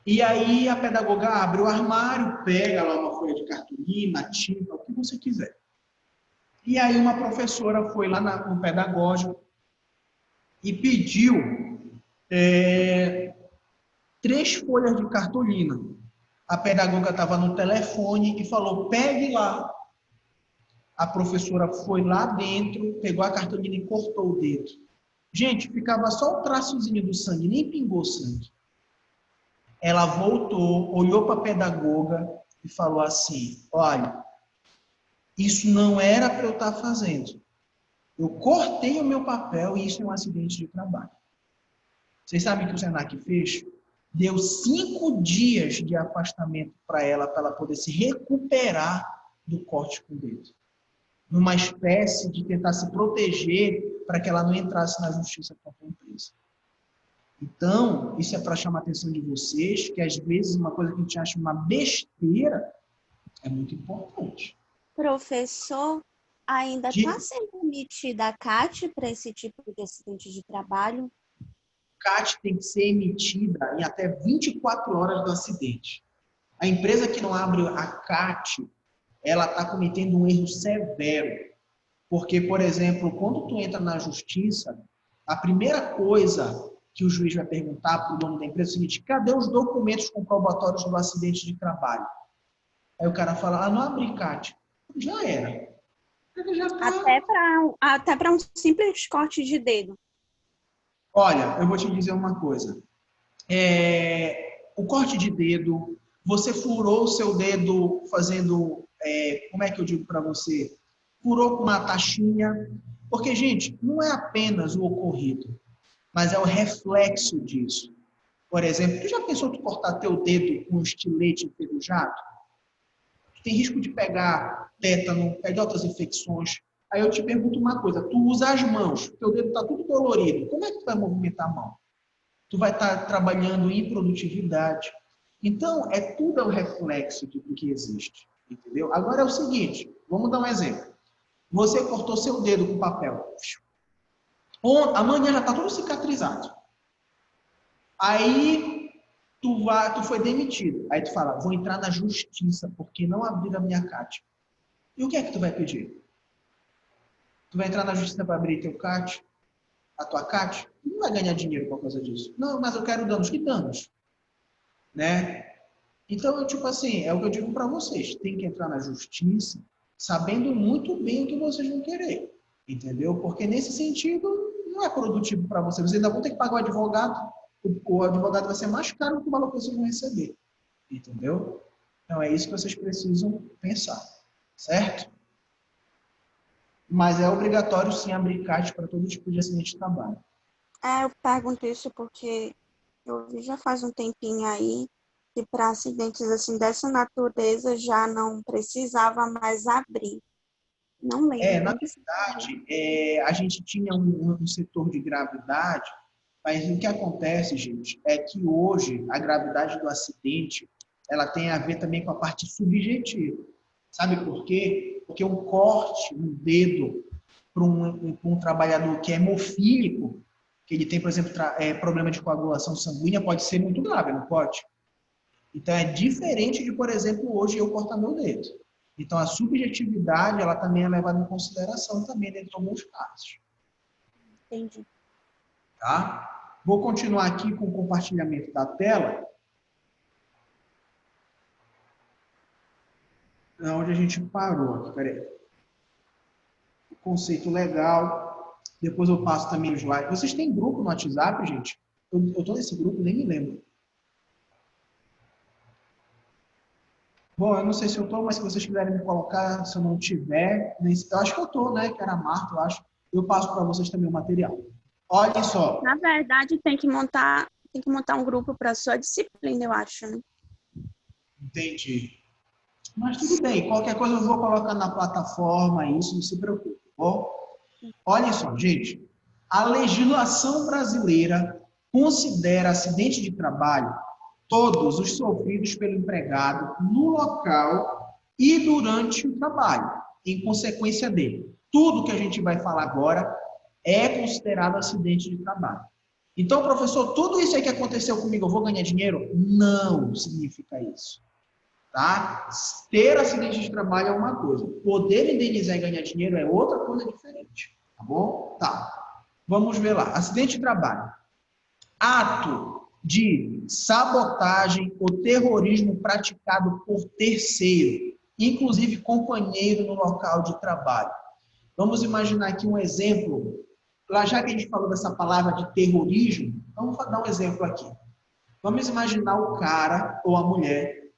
e aí a pedagoga abre o armário, pega lá uma folha de cartolina, tinta, o que você quiser. E aí uma professora foi lá no pedagógico e pediu 3 folhas de cartolina. A pedagoga estava no telefone e falou, pegue lá. A professora foi lá dentro, pegou a cartolina e cortou o dedo. Gente, ficava só um traçozinho do sangue, nem pingou sangue. Ela voltou, olhou para a pedagoga e falou assim, olha, isso não era para eu estar fazendo. Eu cortei o meu papel e isso é um acidente de trabalho. Vocês sabem que o Senac fez? Deu 5 dias de afastamento para ela poder se recuperar do corte com o dedo. Numa espécie de tentar se proteger para que ela não entrasse na justiça contra a empresa. Então, isso é para chamar a atenção de vocês, que às vezes uma coisa que a gente acha uma besteira é muito importante. Professor, ainda está sendo emitida a CAT para esse tipo de acidente de trabalho? CAT tem que ser emitida em até 24 horas do acidente. A empresa que não abre a CAT, ela está cometendo um erro severo. Porque, por exemplo, quando tu entra na justiça, a primeira coisa que o juiz vai perguntar para o dono da empresa é o seguinte, cadê os documentos comprobatórios do acidente de trabalho? Aí o cara fala, não abri CAT. Já era. Até para um simples corte de dedo. Olha, eu vou te dizer uma coisa. O corte de dedo, você furou o seu dedo fazendo, como é que eu digo para você? Furou com uma taxinha. Porque, gente, não é apenas o ocorrido, mas é o reflexo disso. Por exemplo, tu já pensou tu cortar teu dedo com um estilete enferrujado? Tu tem risco de pegar tétano, pegar outras infecções. Aí eu te pergunto uma coisa, tu usa as mãos, teu dedo está tudo dolorido, como é que tu vai movimentar a mão? Tu vai estar trabalhando em produtividade. Então, tudo é o reflexo do que existe, entendeu? Agora é o seguinte, vamos dar um exemplo. Você cortou seu dedo com papel. Amanhã já está tudo cicatrizado. Aí, tu foi demitido. Aí tu fala, vou entrar na justiça, porque não abriram a minha CAT. E o que é que tu vai pedir? Tu vai entrar na justiça para abrir teu CAT? A tua CAT? Tu não vai ganhar dinheiro por causa disso. Não, mas eu quero danos. Que danos? Né? Então, tipo assim, é o que eu digo para vocês. Tem que entrar na justiça sabendo muito bem o que vocês vão querer. Entendeu? Porque nesse sentido, não é produtivo para vocês. Vocês ainda vão ter que pagar o advogado. O advogado vai ser mais caro do que o valor que vocês vão receber. Entendeu? Então, é isso que vocês precisam pensar. Certo? Mas é obrigatório, sim, abrir CAT para todo tipo de acidente de trabalho. Eu pergunto isso porque eu vi já faz um tempinho aí que para acidentes assim dessa natureza já não precisava mais abrir. Não lembro. Na verdade, a gente tinha um setor de gravidade, mas o que acontece, gente, é que hoje a gravidade do acidente ela tem a ver também com a parte subjetiva. Sabe por quê? Porque um corte, um dedo, para um trabalhador que é hemofílico, que ele tem, por exemplo, problema de coagulação sanguínea, pode ser muito grave, não pode? Então, é diferente de, por exemplo, hoje eu cortar meu dedo. Então, a subjetividade, ela também é levada em consideração também dentro de alguns casos. Entendi. Tá? Vou continuar aqui com o compartilhamento da tela. Onde a gente parou aqui, peraí. O conceito legal. Depois eu passo também os slides. Vocês têm grupo no WhatsApp, gente? Eu estou nesse grupo, nem me lembro. Bom, eu não sei se eu estou, mas se vocês quiserem me colocar, se eu não tiver, eu acho que eu estou, né? Que era a Marta, eu acho. Eu passo para vocês também o material. Olhem só. Na verdade, tem que montar um grupo para sua disciplina, eu acho, né? Entendi. Mas tudo bem, qualquer coisa eu vou colocar na plataforma, isso, não se preocupe, tá bom? Olha só, gente, a legislação brasileira considera acidente de trabalho todos os sofridos pelo empregado no local e durante o trabalho, em consequência dele. Tudo que a gente vai falar agora é considerado acidente de trabalho. Então, professor, tudo isso aí que aconteceu comigo, eu vou ganhar dinheiro? Não significa isso. Tá? Ter acidente de trabalho é uma coisa. Poder indenizar e ganhar dinheiro é outra coisa diferente. Tá bom? Tá. Vamos ver lá. Acidente de trabalho. Ato de sabotagem ou terrorismo praticado por terceiro, inclusive companheiro no local de trabalho. Vamos imaginar aqui um exemplo lá já que a gente falou dessa palavra de terrorismo, vamos dar um exemplo aqui. Vamos imaginar o cara ou a mulher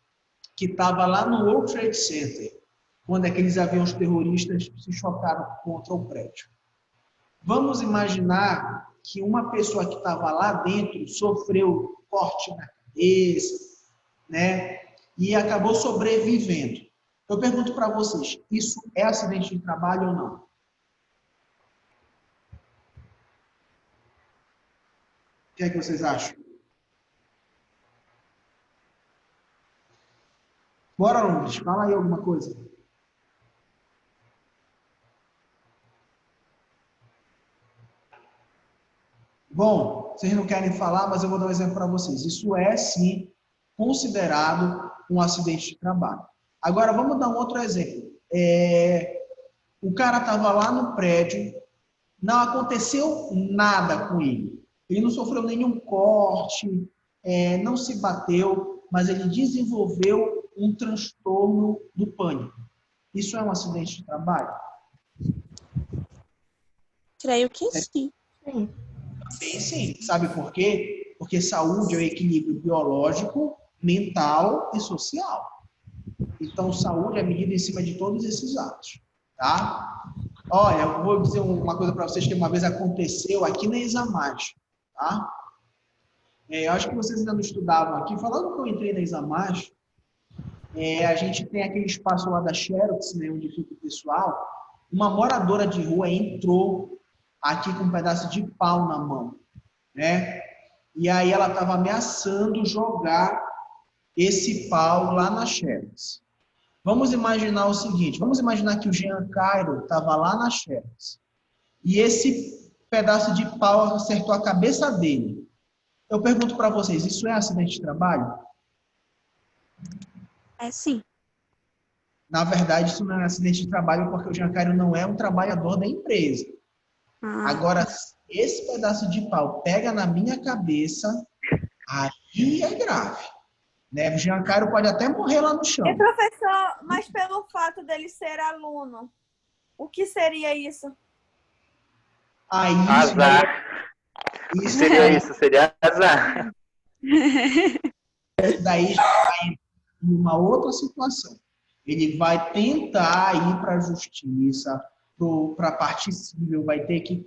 que estava lá no World Trade Center, quando aqueles aviões terroristas se chocaram contra o prédio. Vamos imaginar que uma pessoa que estava lá dentro sofreu corte na cabeça, né? E acabou sobrevivendo. Eu pergunto para vocês, isso é acidente de trabalho ou não? O que é que vocês acham? Bora, Luiz, fala aí alguma coisa. Bom, vocês não querem falar, mas eu vou dar um exemplo para vocês. Isso é, sim, considerado um acidente de trabalho. Agora, vamos dar um outro exemplo. O cara estava lá no prédio, não aconteceu nada com ele. Ele não sofreu nenhum corte, não se bateu, mas ele desenvolveu um transtorno do pânico. Isso é um acidente de trabalho? Creio que sim. Sim. Sabe por quê? Porque saúde é o equilíbrio biológico, mental e social. Então, saúde é medida em cima de todos esses atos, tá? Olha, eu vou dizer uma coisa para vocês que uma vez aconteceu aqui na Examage, tá? Eu acho que vocês ainda não estudavam aqui. Falando que eu entrei na Examage, a gente tem aquele espaço lá da Xerox, né, onde fica o pessoal. Uma moradora de rua entrou aqui com um pedaço de pau na mão, né? E aí ela estava ameaçando jogar esse pau lá na Xerox. Vamos imaginar o seguinte, vamos imaginar que o Jean Cairo estava lá na Xerox e esse pedaço de pau acertou a cabeça dele. Eu pergunto para vocês, isso é acidente de trabalho? É sim. Na verdade, isso não é acidente de trabalho porque o Jean Cairo não é um trabalhador da empresa. Agora, esse pedaço de pau pega na minha cabeça, aí é grave. Né? O Jean Cairo pode até morrer lá no chão. E professor, mas pelo fato dele ser aluno, o que seria isso? Azar. Isso seria isso, seria azar. Daí já vai em uma outra situação. Ele vai tentar ir para a justiça, para a parte civil, vai ter que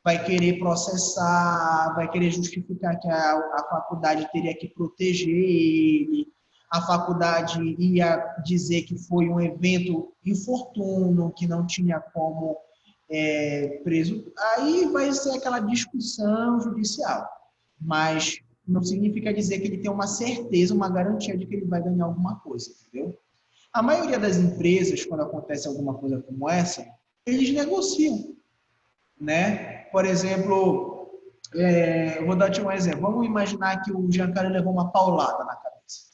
vai querer processar, vai querer justificar que a faculdade teria que proteger ele, a faculdade ia dizer que foi um evento infortúnio, que não tinha como preso. Aí vai ser aquela discussão judicial. Mas não significa dizer que ele tem uma certeza, uma garantia de que ele vai ganhar alguma coisa, entendeu? A maioria das empresas, quando acontece alguma coisa como essa, eles negociam, né? Por exemplo, eu vou dar-te um exemplo. Vamos imaginar que o Giancarlo levou uma paulada na cabeça.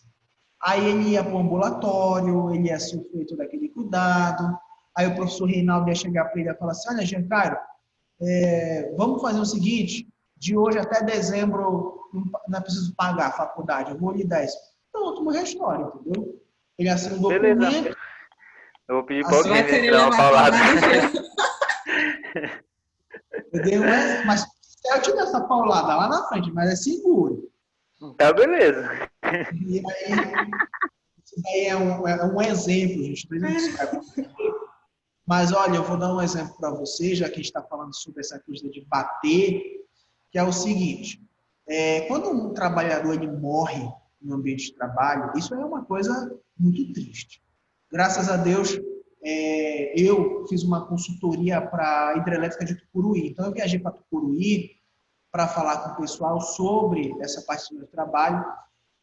Aí ele ia para o ambulatório, ele ia sofrer todo aquele cuidado. Aí o professor Reinaldo ia chegar para ele e falar assim, olha, Giancarlo, vamos fazer o seguinte, de hoje até dezembro não é preciso pagar a faculdade, eu vou lhe dar isso. Pronto, uma história, entendeu? Ele assina um documento. Beleza. Eu vou pedir para alguém me dar uma paulada. Mas eu te dou essa paulada lá na frente, mas é seguro. Tá, beleza. E aí, isso daí é um exemplo, gente. Mas olha, eu vou dar um exemplo para vocês, já que a gente está falando sobre essa coisa de bater, que é o seguinte, quando um trabalhador ele morre no ambiente de trabalho, isso é uma coisa muito triste. Graças a Deus, eu fiz uma consultoria para a hidrelétrica de Tucuruí. Então, eu viajei para Tucuruí para falar com o pessoal sobre essa parte do trabalho.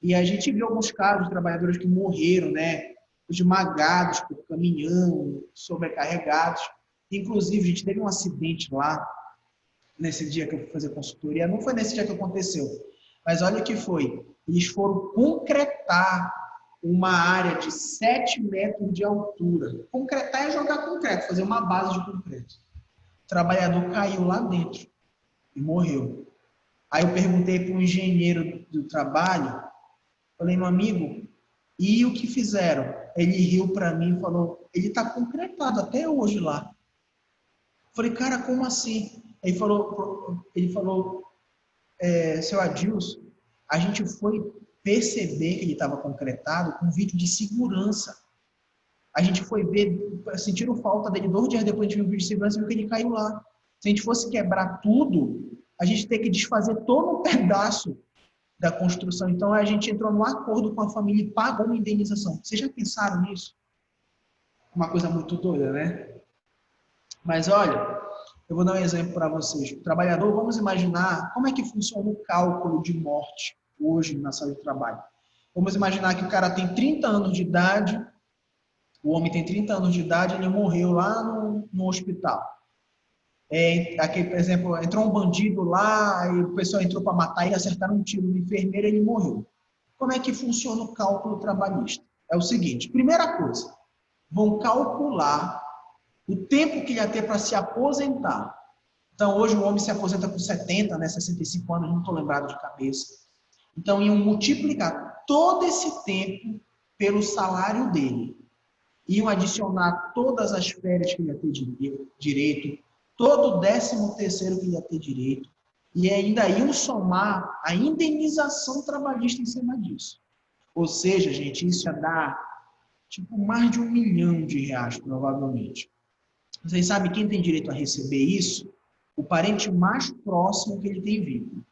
E a gente viu alguns casos de trabalhadores que morreram, né? Esmagados por caminhão, sobrecarregados. Inclusive, a gente teve um acidente lá, nesse dia que eu fui fazer consultoria. Não foi nesse dia que aconteceu, mas olha o que foi. Eles foram concretar uma área de 7 metros de altura. Concretar é jogar concreto, fazer uma base de concreto. O trabalhador caiu lá dentro e morreu. Aí eu perguntei para um engenheiro do trabalho, falei, meu amigo, e o que fizeram? Ele riu para mim e falou, ele está concretado até hoje lá. Falei, cara, como assim? Ele falou, seu Adilson, a gente foi perceber que ele estava concretado com um vídeo de segurança. A gente foi ver, sentiram falta dele 2 dias depois de ver o vídeo de segurança e viu que ele caiu lá. Se a gente fosse quebrar tudo, a gente teria que desfazer todo um pedaço da construção. Então, a gente entrou num acordo com a família e pagou uma indenização. Vocês já pensaram nisso? Uma coisa muito doida, né? Mas, olha, eu vou dar um exemplo para vocês. O trabalhador, vamos imaginar como é que funciona o cálculo de morte hoje na saúde do trabalho. Vamos imaginar que o cara tem 30 anos de idade, o homem tem 30 anos de idade, ele morreu lá no hospital. Aqui, por exemplo, entrou um bandido lá, e o pessoal entrou para matar ele, acertaram um tiro no enfermeiro e ele morreu. Como é que funciona o cálculo trabalhista? É o seguinte, primeira coisa, vão calcular o tempo que ele ia ter para se aposentar. Então, hoje o homem se aposenta com 70, né, 65 anos, não estou lembrado de cabeça. Então, iam multiplicar todo esse tempo pelo salário dele. Iam adicionar todas as férias que ele ia ter direito, todo o 13º que ele ia ter direito, e ainda iam somar a indenização trabalhista em cima disso. Ou seja, gente, isso ia dar tipo mais de R$1 milhão, provavelmente. Vocês sabem quem tem direito a receber isso? O parente mais próximo que ele tem vínculo.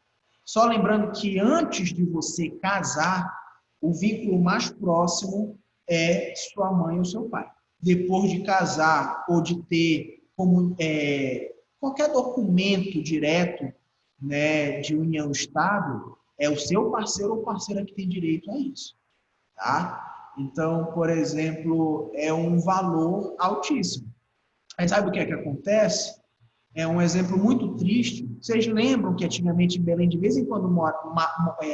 Só lembrando que antes de você casar, o vínculo mais próximo é sua mãe ou seu pai. Depois de casar ou de ter qualquer documento direto, né, de união estável, é o seu parceiro ou parceira que tem direito a isso. Tá? Então, por exemplo, é um valor altíssimo. Aí sabe o que é que acontece? É um exemplo muito triste. Vocês lembram que antigamente em Belém, de vez em quando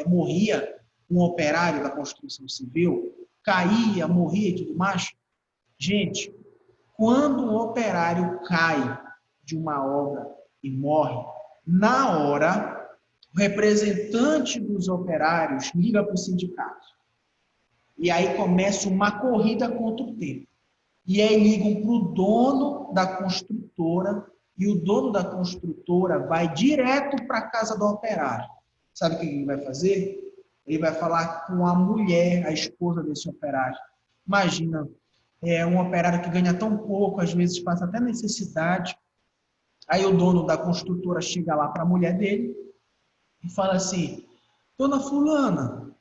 morria um operário da construção civil? Caía, morria e tudo mais? Gente, quando um operário cai de uma obra e morre, na hora, o representante dos operários liga para o sindicato. E aí começa uma corrida contra o tempo. E aí ligam para o dono da construtora, e o dono da construtora vai direto para a casa do operário. Sabe o que ele vai fazer? Ele vai falar com a mulher, a esposa desse operário. Imagina, um operário que ganha tão pouco, às vezes passa até necessidade. Aí o dono da construtora chega lá para a mulher dele e fala assim, dona fulana,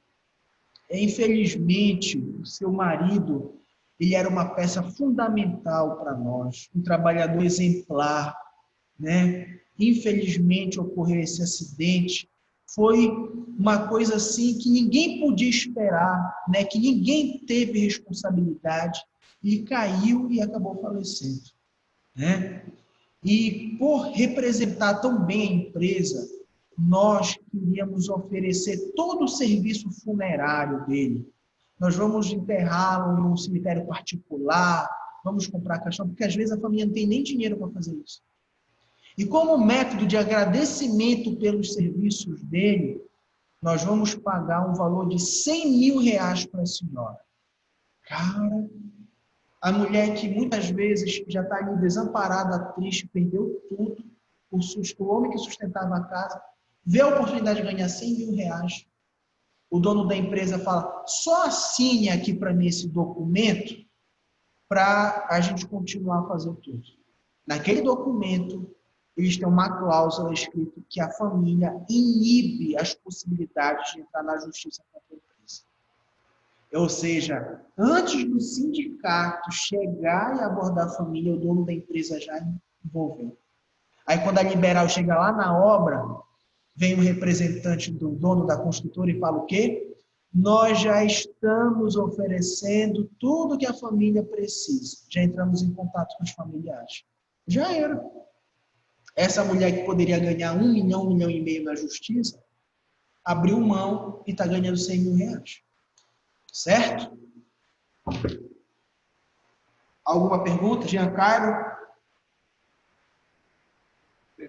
infelizmente, o seu marido, ele era uma peça fundamental para nós, um trabalhador exemplar, né? Infelizmente ocorreu esse acidente, foi uma coisa assim que ninguém podia esperar, né? Que ninguém teve responsabilidade, e caiu e acabou falecendo, né? E por representar tão bem a empresa, nós queríamos oferecer todo o serviço funerário dele. Nós vamos enterrá-lo em um cemitério particular, vamos comprar caixão, porque às vezes a família não tem nem dinheiro para fazer isso. E como método de agradecimento pelos serviços dele, nós vamos pagar um valor de R$100 mil para a senhora. Cara, a mulher que muitas vezes já está ali desamparada, triste, perdeu tudo, o homem que sustentava a casa, vê a oportunidade de ganhar R$100 mil. O dono da empresa fala, só assine aqui para mim esse documento para a gente continuar a fazer tudo. Naquele documento, eles têm uma cláusula escrita que a família inibe as possibilidades de entrar na justiça contra a empresa. Ou seja, antes do sindicato chegar e abordar a família, o dono da empresa já envolveu. Aí quando a liberal chega lá na obra, vem o representante do dono da construtora e fala o quê? Nós já estamos oferecendo tudo que a família precisa. Já entramos em contato com os familiares. Já era. Essa mulher que poderia ganhar R$1 milhão, R$1,5 milhão na justiça, abriu mão e está ganhando R$100 mil. Certo? Alguma pergunta, Giancarlo?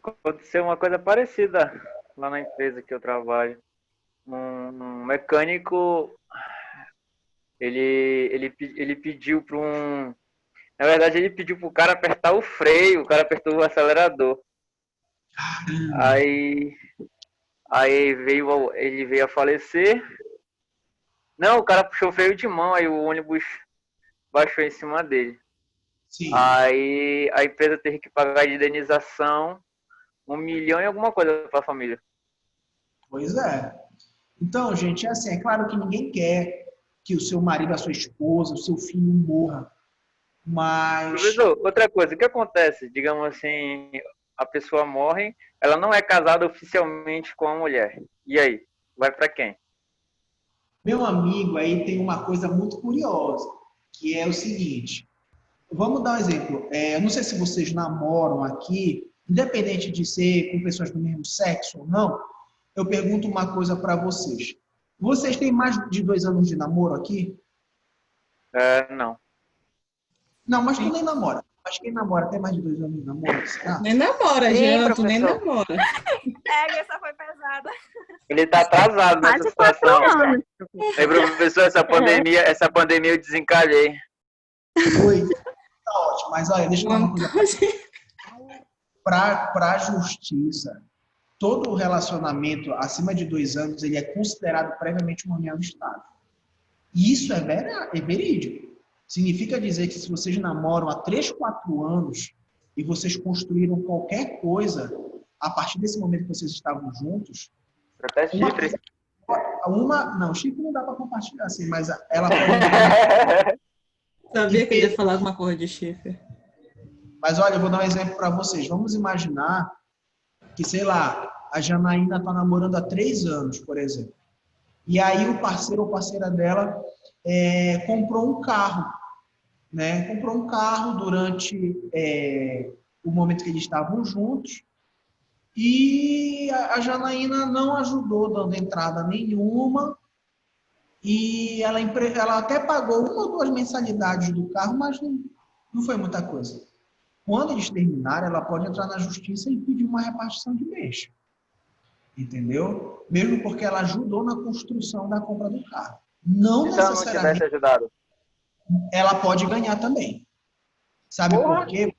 Aconteceu uma coisa parecida lá na empresa que eu trabalho. Um mecânico, ele pediu para Na verdade, ele pediu pro cara apertar o freio, o cara apertou o acelerador. Aí ele veio a falecer. Não, o cara puxou o freio de mão, aí o ônibus baixou em cima dele. Sim. Aí a empresa teve que pagar de indenização 1 milhão e alguma coisa para a família. Pois é. Então, gente, é assim, é claro que ninguém quer que o seu marido, a sua esposa, o seu filho morra. Mas... Professor, outra coisa, o que acontece? Digamos assim, a pessoa morre, ela não é casada oficialmente com a mulher. E aí? Vai para quem? Meu amigo, aí tem uma coisa muito curiosa, que é o seguinte. Vamos dar um exemplo. Eu não sei se vocês namoram aqui, independente de ser com pessoas do mesmo sexo ou não, eu pergunto uma coisa para vocês. Vocês têm mais de 2 anos de namoro aqui? Não. Não, mas tu nem namora. Mas quem namora tem mais de 2 anos de namoro? Será? Nem namora, Jean, tu nem namora. Essa foi pesada. Ele tá atrasado nessa Quase situação. 4 anos. Aí, professor, essa pandemia eu desencalhei. Foi. Tá ótimo. Mas olha, deixa eu falar uma coisa. Para a justiça, todo relacionamento acima de 2 anos, ele é considerado previamente uma união estável. E isso é verídico. Significa dizer que se vocês namoram há 3, 4 anos e vocês construíram qualquer coisa a partir desse momento que vocês estavam juntos... Até chifre. Não, chifre não dá para compartilhar assim, mas ela pode... Sabia que ele ia falar alguma coisa de chifre. Mas olha, eu vou dar um exemplo para vocês. Vamos imaginar que, sei lá, a Janaína está namorando há 3 anos, por exemplo. E aí o parceiro ou parceira dela comprou um carro, né? Comprou um carro durante o momento que eles estavam juntos e a Janaína não ajudou dando entrada nenhuma e ela até pagou 1 ou 2 mensalidades do carro, mas não foi muita coisa. Quando eles terminarem, ela pode entrar na justiça e pedir uma repartição de bens. Entendeu? Mesmo porque ela ajudou na construção da compra do carro. Não necessariamente. Se ela não tivesse ajudado? Ela pode ganhar também. Sabe por quê?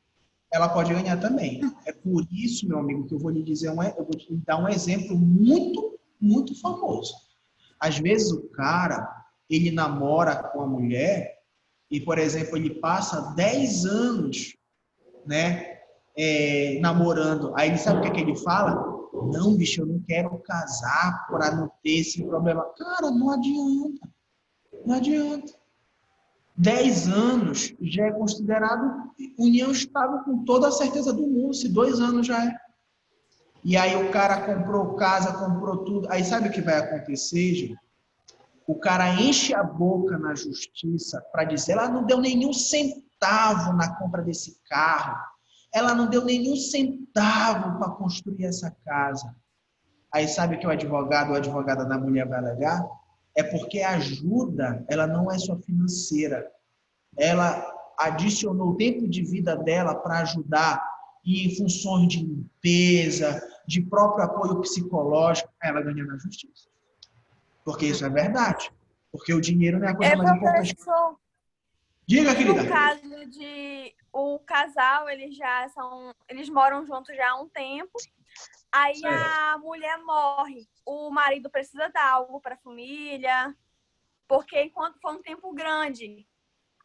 Ela pode ganhar também. É por isso, meu amigo, que eu vou lhe dizer, eu vou te dar um exemplo muito, muito famoso. Às vezes o cara, ele namora com a mulher e, por exemplo, ele passa 10 anos, né, namorando. Aí ele sabe o que ele fala? Não, bicho, eu não quero casar para não ter esse problema. Cara, não adianta. Não adianta. 10 anos já é considerado união estável com toda a certeza do mundo. Se 2 anos já é. E aí o cara comprou casa, comprou tudo. Aí sabe o que vai acontecer, gente? O cara enche a boca na justiça para dizer ela não deu nenhum centavo na compra desse carro. Ela não deu nenhum centavo para construir essa casa. Aí sabe o que o advogado ou a advogada da mulher vai alegar? É porque a ajuda, ela não é só financeira. Ela adicionou o tempo de vida dela para ajudar em funções de limpeza, de próprio apoio psicológico. Ela ganha na justiça. Porque isso é verdade. Porque o dinheiro não é a coisa mais importante. Diga, querida. No caso de o casal, eles moram juntos já há um tempo. Aí a mulher morre. O marido precisa dar algo para a família, porque enquanto foi um tempo grande,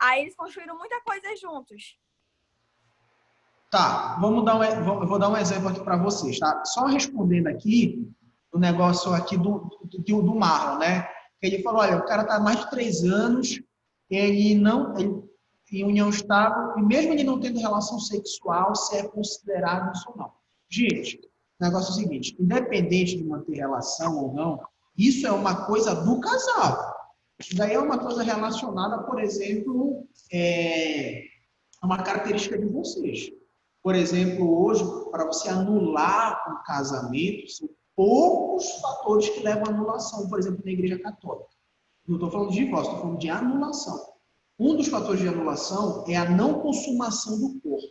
aí eles construíram muita coisa juntos. Tá, eu vou dar um exemplo aqui para vocês, tá? Só respondendo aqui o negócio aqui do Marlon, né? Ele falou, olha, o cara tá há mais de 3 anos, ele em união estável, e mesmo ele não tendo relação sexual, se é considerado isso ou não. Gente, o negócio é o seguinte, independente de manter relação ou não, isso é uma coisa do casal. Isso daí é uma coisa relacionada, por exemplo, a uma característica de vocês. Por exemplo, hoje, para você anular um casamento, são poucos fatores que levam à anulação, por exemplo, na Igreja Católica. Não estou falando de divórcio, estou falando de anulação. Um dos fatores de anulação é a não consumação do corpo.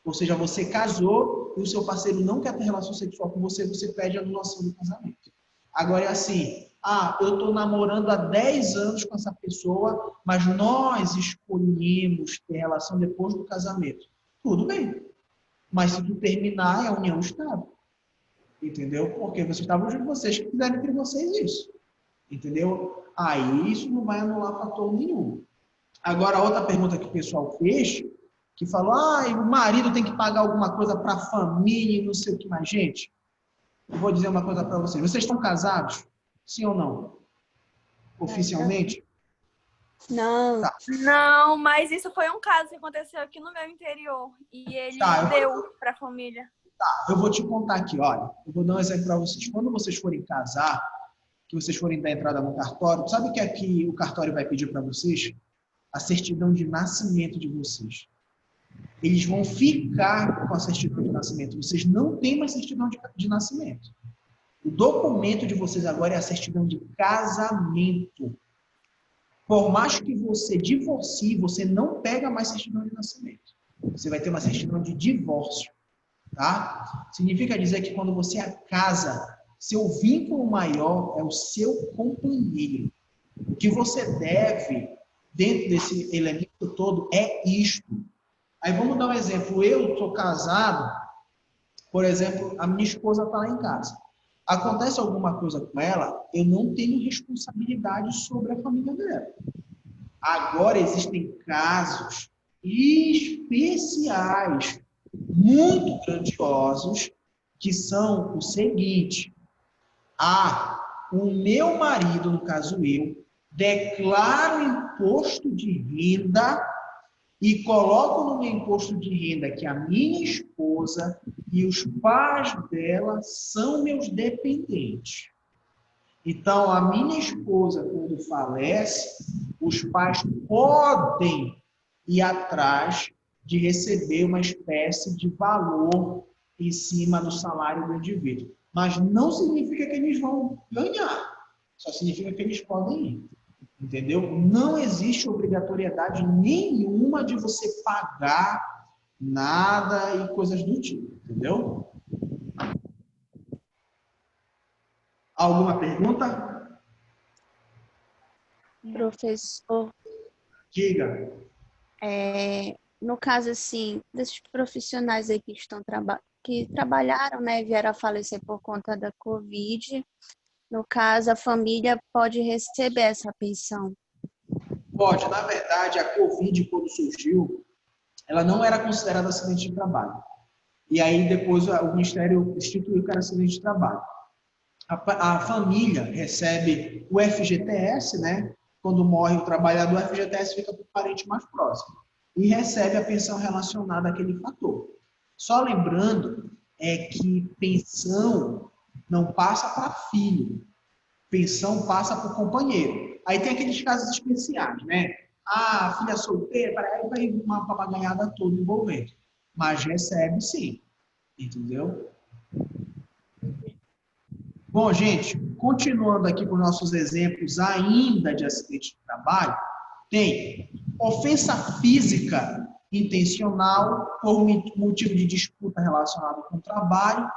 Ou seja, você casou e o seu parceiro não quer ter relação sexual com você, você pede a anulação do casamento. Agora é assim, Ah, eu estou namorando há 10 anos com essa pessoa, mas nós escolhemos ter relação depois do casamento. Tudo bem. Mas se tu terminar, é a união estável. Entendeu? Porque vocês estavam juntos, vocês que fizeram entre vocês isso. Entendeu? Aí isso não vai anular fator nenhum. Agora, a outra pergunta que o pessoal fez, que falou, o marido tem que pagar alguma coisa para a família e não sei o que mais. Gente, eu vou dizer uma coisa para vocês. Vocês estão casados? Sim ou não? Oficialmente? Não. Tá. Não, mas isso foi um caso que aconteceu aqui no meu interior. E ele deu para a família. Tá, eu vou te contar aqui, olha. Eu vou dar um exemplo para vocês. Quando vocês forem casar, que vocês forem dar entrada no cartório, sabe o que aqui o cartório vai pedir para vocês? A certidão de nascimento de vocês. Eles vão ficar com a certidão de nascimento. Vocês não têm mais certidão de nascimento. O documento de vocês agora é a certidão de casamento. Por mais que você divorcie, você não pega mais certidão de nascimento. Você vai ter uma certidão de divórcio. Tá? Significa dizer que quando você casa, seu vínculo maior é o seu companheiro. O que você deve, dentro desse elemento todo, é isto. Aí vamos dar um exemplo. Eu estou casado, por exemplo, a minha esposa está lá em casa. Acontece alguma coisa com ela, eu não tenho responsabilidade sobre a família dela. Agora existem casos especiais, muito grandiosos, que são o seguinte: o meu marido, no caso eu, declaro imposto de renda e coloco no meu imposto de renda que a minha esposa e os pais dela são meus dependentes. Então, a minha esposa, quando falece, os pais podem ir atrás de receber uma espécie de valor em cima do salário do indivíduo. Mas não significa que eles vão ganhar. Só significa que eles podem ir. Entendeu? Não existe obrigatoriedade nenhuma de você pagar nada e coisas do tipo. Entendeu? Alguma pergunta? Professor, Diga. no caso, assim, desses profissionais aí que trabalharam, né, vieram a falecer por conta da Covid, no caso, a família pode receber essa pensão? Pode. Na verdade, a Covid, quando surgiu, ela não era considerada acidente de trabalho. E aí, depois, o Ministério instituiu que era acidente de trabalho. A família recebe o FGTS, né? Quando morre o trabalhador, o FGTS fica para o parente mais próximo. E recebe a pensão relacionada àquele fator. Só lembrando que pensão não passa para filho. Pensão passa para o companheiro. Aí tem aqueles casos especiais, né? Filha solteira, aí vai uma papagaiada toda envolvendo. Mas recebe sim. Entendeu? Bom, gente, continuando aqui com nossos exemplos ainda de acidente de trabalho, tem ofensa física intencional por motivo de disputa relacionada com o trabalho.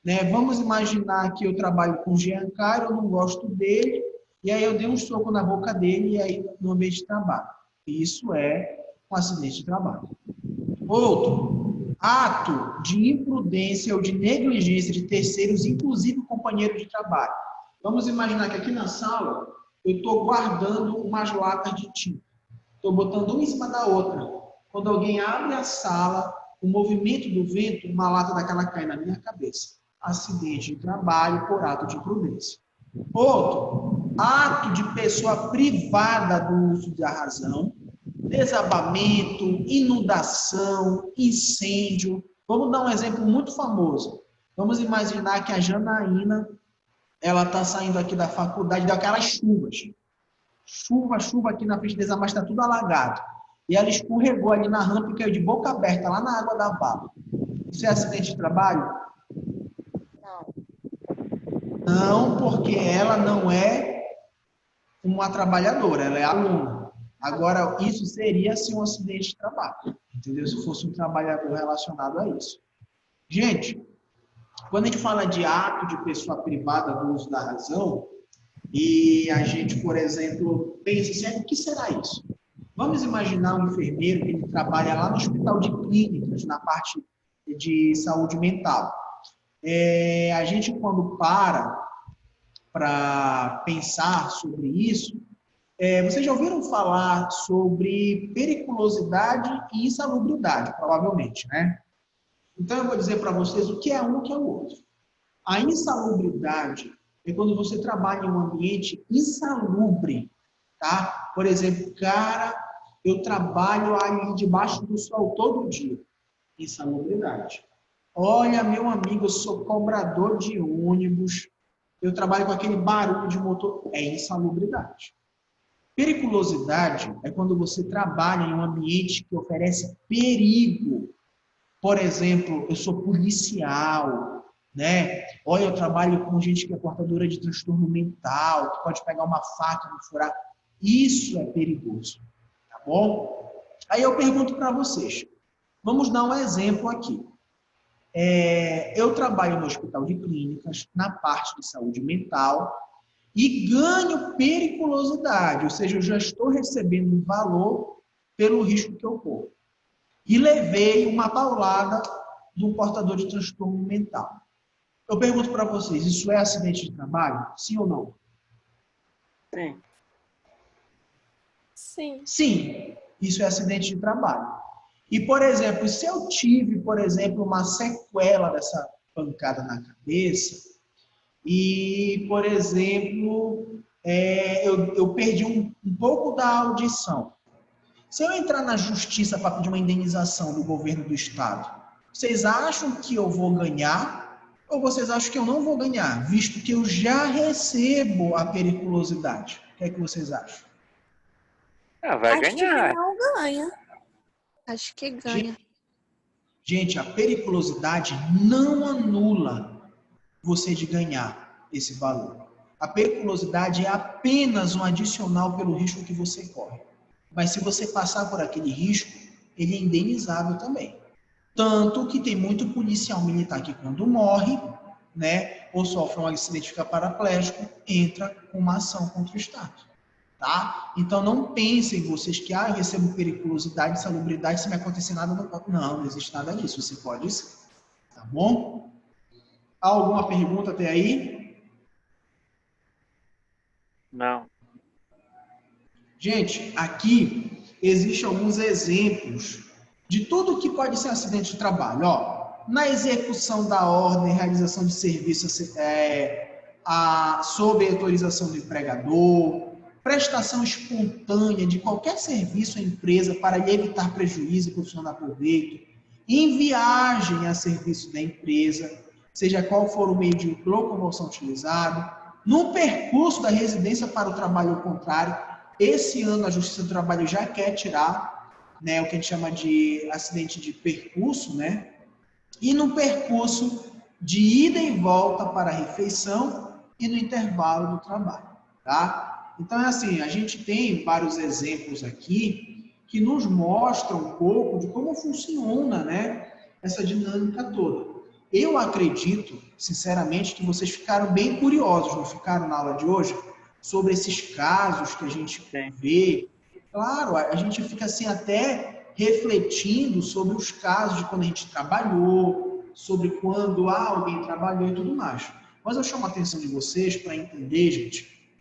Né? Vamos imaginar que eu trabalho com o Giancarlo, eu não gosto dele, e aí eu dei um soco na boca dele e aí no ambiente de trabalho. Isso é um acidente de trabalho. Outro, ato de imprudência ou de negligência de terceiros, inclusive o companheiro de trabalho. Vamos imaginar que aqui na sala eu estou guardando umas latas de tinta. Estou botando uma em cima da outra. Quando alguém abre a sala, o movimento do vento, uma lata daquela cai na minha cabeça. Acidente de trabalho por ato de imprudência. Outro, ato de pessoa privada do uso da razão, desabamento, inundação, incêndio. Vamos dar um exemplo muito famoso. Vamos imaginar que a Janaína, ela está saindo aqui da faculdade, daquelas chuvas. Chuva aqui na frente dessa, mas está tudo alagado. E ela escorregou ali na rampa e caiu de boca aberta, lá na água da vala. Isso é acidente de trabalho? Não, porque ela não é uma trabalhadora, ela é aluna. Agora, isso seria sim um acidente de trabalho, entendeu? Se fosse um trabalhador relacionado a isso. Gente, quando a gente fala de ato de pessoa privada do uso da razão, e a gente, por exemplo, pensa assim, o que será isso? Vamos imaginar um enfermeiro que ele trabalha lá no hospital de clínicas, na parte de saúde mental. A gente, quando para pensar sobre isso, vocês já ouviram falar sobre periculosidade e insalubridade, provavelmente, né? Então, eu vou dizer para vocês o que é um e o que é o outro. A insalubridade é quando você trabalha em um ambiente insalubre, tá? Por exemplo, cara, eu trabalho ali debaixo do sol todo dia. Insalubridade. Olha, meu amigo, eu sou cobrador de ônibus, eu trabalho com aquele barulho de motor. É insalubridade. Periculosidade é quando você trabalha em um ambiente que oferece perigo. Por exemplo, eu sou policial, né? Olha, eu trabalho com gente que é portadora de transtorno mental, que pode pegar uma faca e me furar. Isso é perigoso, tá bom? Aí eu pergunto para vocês, vamos dar um exemplo aqui. Eu trabalho no hospital de clínicas, na parte de saúde mental, e ganho periculosidade, ou seja, eu já estou recebendo um valor pelo risco que eu corro. E levei uma paulada de um portador de transtorno mental. Eu pergunto para vocês, isso é acidente de trabalho? Sim ou não? Sim. Sim. Sim, isso é acidente de trabalho. E, por exemplo, se eu tive, por exemplo, uma sequela dessa pancada na cabeça, e, por exemplo, eu perdi um pouco da audição. Se eu entrar na justiça para pedir uma indenização do governo do estado, vocês acham que eu vou ganhar ou vocês acham que eu não vou ganhar, visto que eu já recebo a periculosidade? O que é que vocês acham? Vai ganhar. Que não ganha. Acho que ganha. Gente, a periculosidade não anula você de ganhar esse valor. A periculosidade é apenas um adicional pelo risco que você corre. Mas se você passar por aquele risco, ele é indenizável também. Tanto que tem muito policial militar que quando morre, né, ou sofre um acidente e fica paraplégico, entra com uma ação contra o Estado. Tá? Então não pensem vocês que eu recebo periculosidade, insalubridade, se me acontecer nada, não existe nada disso, você pode ser. Tá bom? Há alguma pergunta até aí? Não. Gente, aqui existem alguns exemplos de tudo que pode ser acidente de trabalho. Ó, na execução da ordem, realização de serviço sob autorização do empregador, prestação espontânea de qualquer serviço à empresa para lhe evitar prejuízo e proporcionar proveito, em viagem a serviço da empresa, seja qual for o meio de locomoção utilizado, no percurso da residência para o trabalho ao contrário. Esse ano a Justiça do Trabalho já quer tirar, né, o que a gente chama de acidente de percurso, né? E no percurso de ida e volta para a refeição e no intervalo do trabalho, tá? Então, é assim, a gente tem vários exemplos aqui que nos mostram um pouco de como funciona, né, essa dinâmica toda. Eu acredito, sinceramente, que vocês ficaram bem curiosos, não ficaram na aula de hoje? Sobre esses casos que a gente vê. Claro, a gente fica assim até refletindo sobre os casos de quando a gente trabalhou, sobre quando alguém trabalhou e tudo mais. Mas eu chamo a atenção de vocês para entender, gente,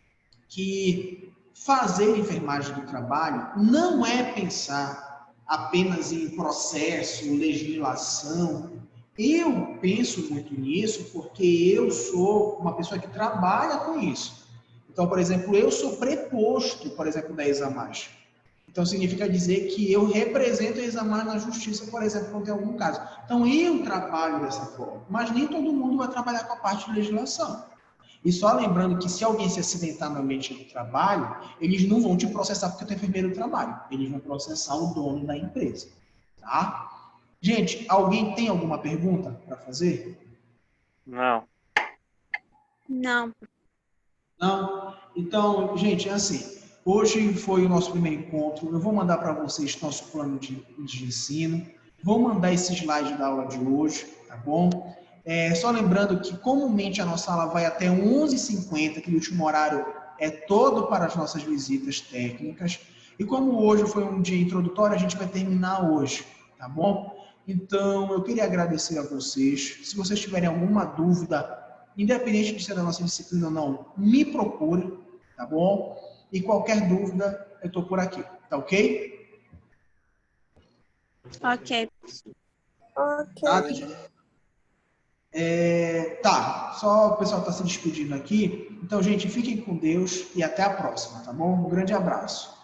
que fazer enfermagem do trabalho não é pensar apenas em processo, legislação. Eu penso muito nisso porque eu sou uma pessoa que trabalha com isso. Então, por exemplo, eu sou preposto, por exemplo, da Examage. Então, significa dizer que eu represento a Examage na justiça, por exemplo, quando tem algum caso. Então, eu trabalho dessa forma. Mas nem todo mundo vai trabalhar com a parte de legislação. E só lembrando que se alguém se acidentar no ambiente do trabalho, eles não vão te processar porque tu é enfermeiro do trabalho. Eles vão processar o dono da empresa. Tá? Gente, alguém tem alguma pergunta para fazer? Não. Não. Não? Então, gente, é assim. Hoje foi o nosso primeiro encontro. Eu vou mandar para vocês nosso plano de ensino. Vou mandar esse slide da aula de hoje, tá bom? Só lembrando que comumente a nossa aula vai até 11h50, que é o último horário é todo para as nossas visitas técnicas. E como hoje foi um dia introdutório, a gente vai terminar hoje, tá bom? Então, eu queria agradecer a vocês. Se vocês tiverem alguma dúvida, independente de ser da nossa disciplina ou não, me procure, tá bom? E qualquer dúvida, eu estou por aqui, tá ok? Ok. Tá, só o pessoal está se despedindo aqui. Então, gente, fiquem com Deus e até a próxima, tá bom? Um grande abraço.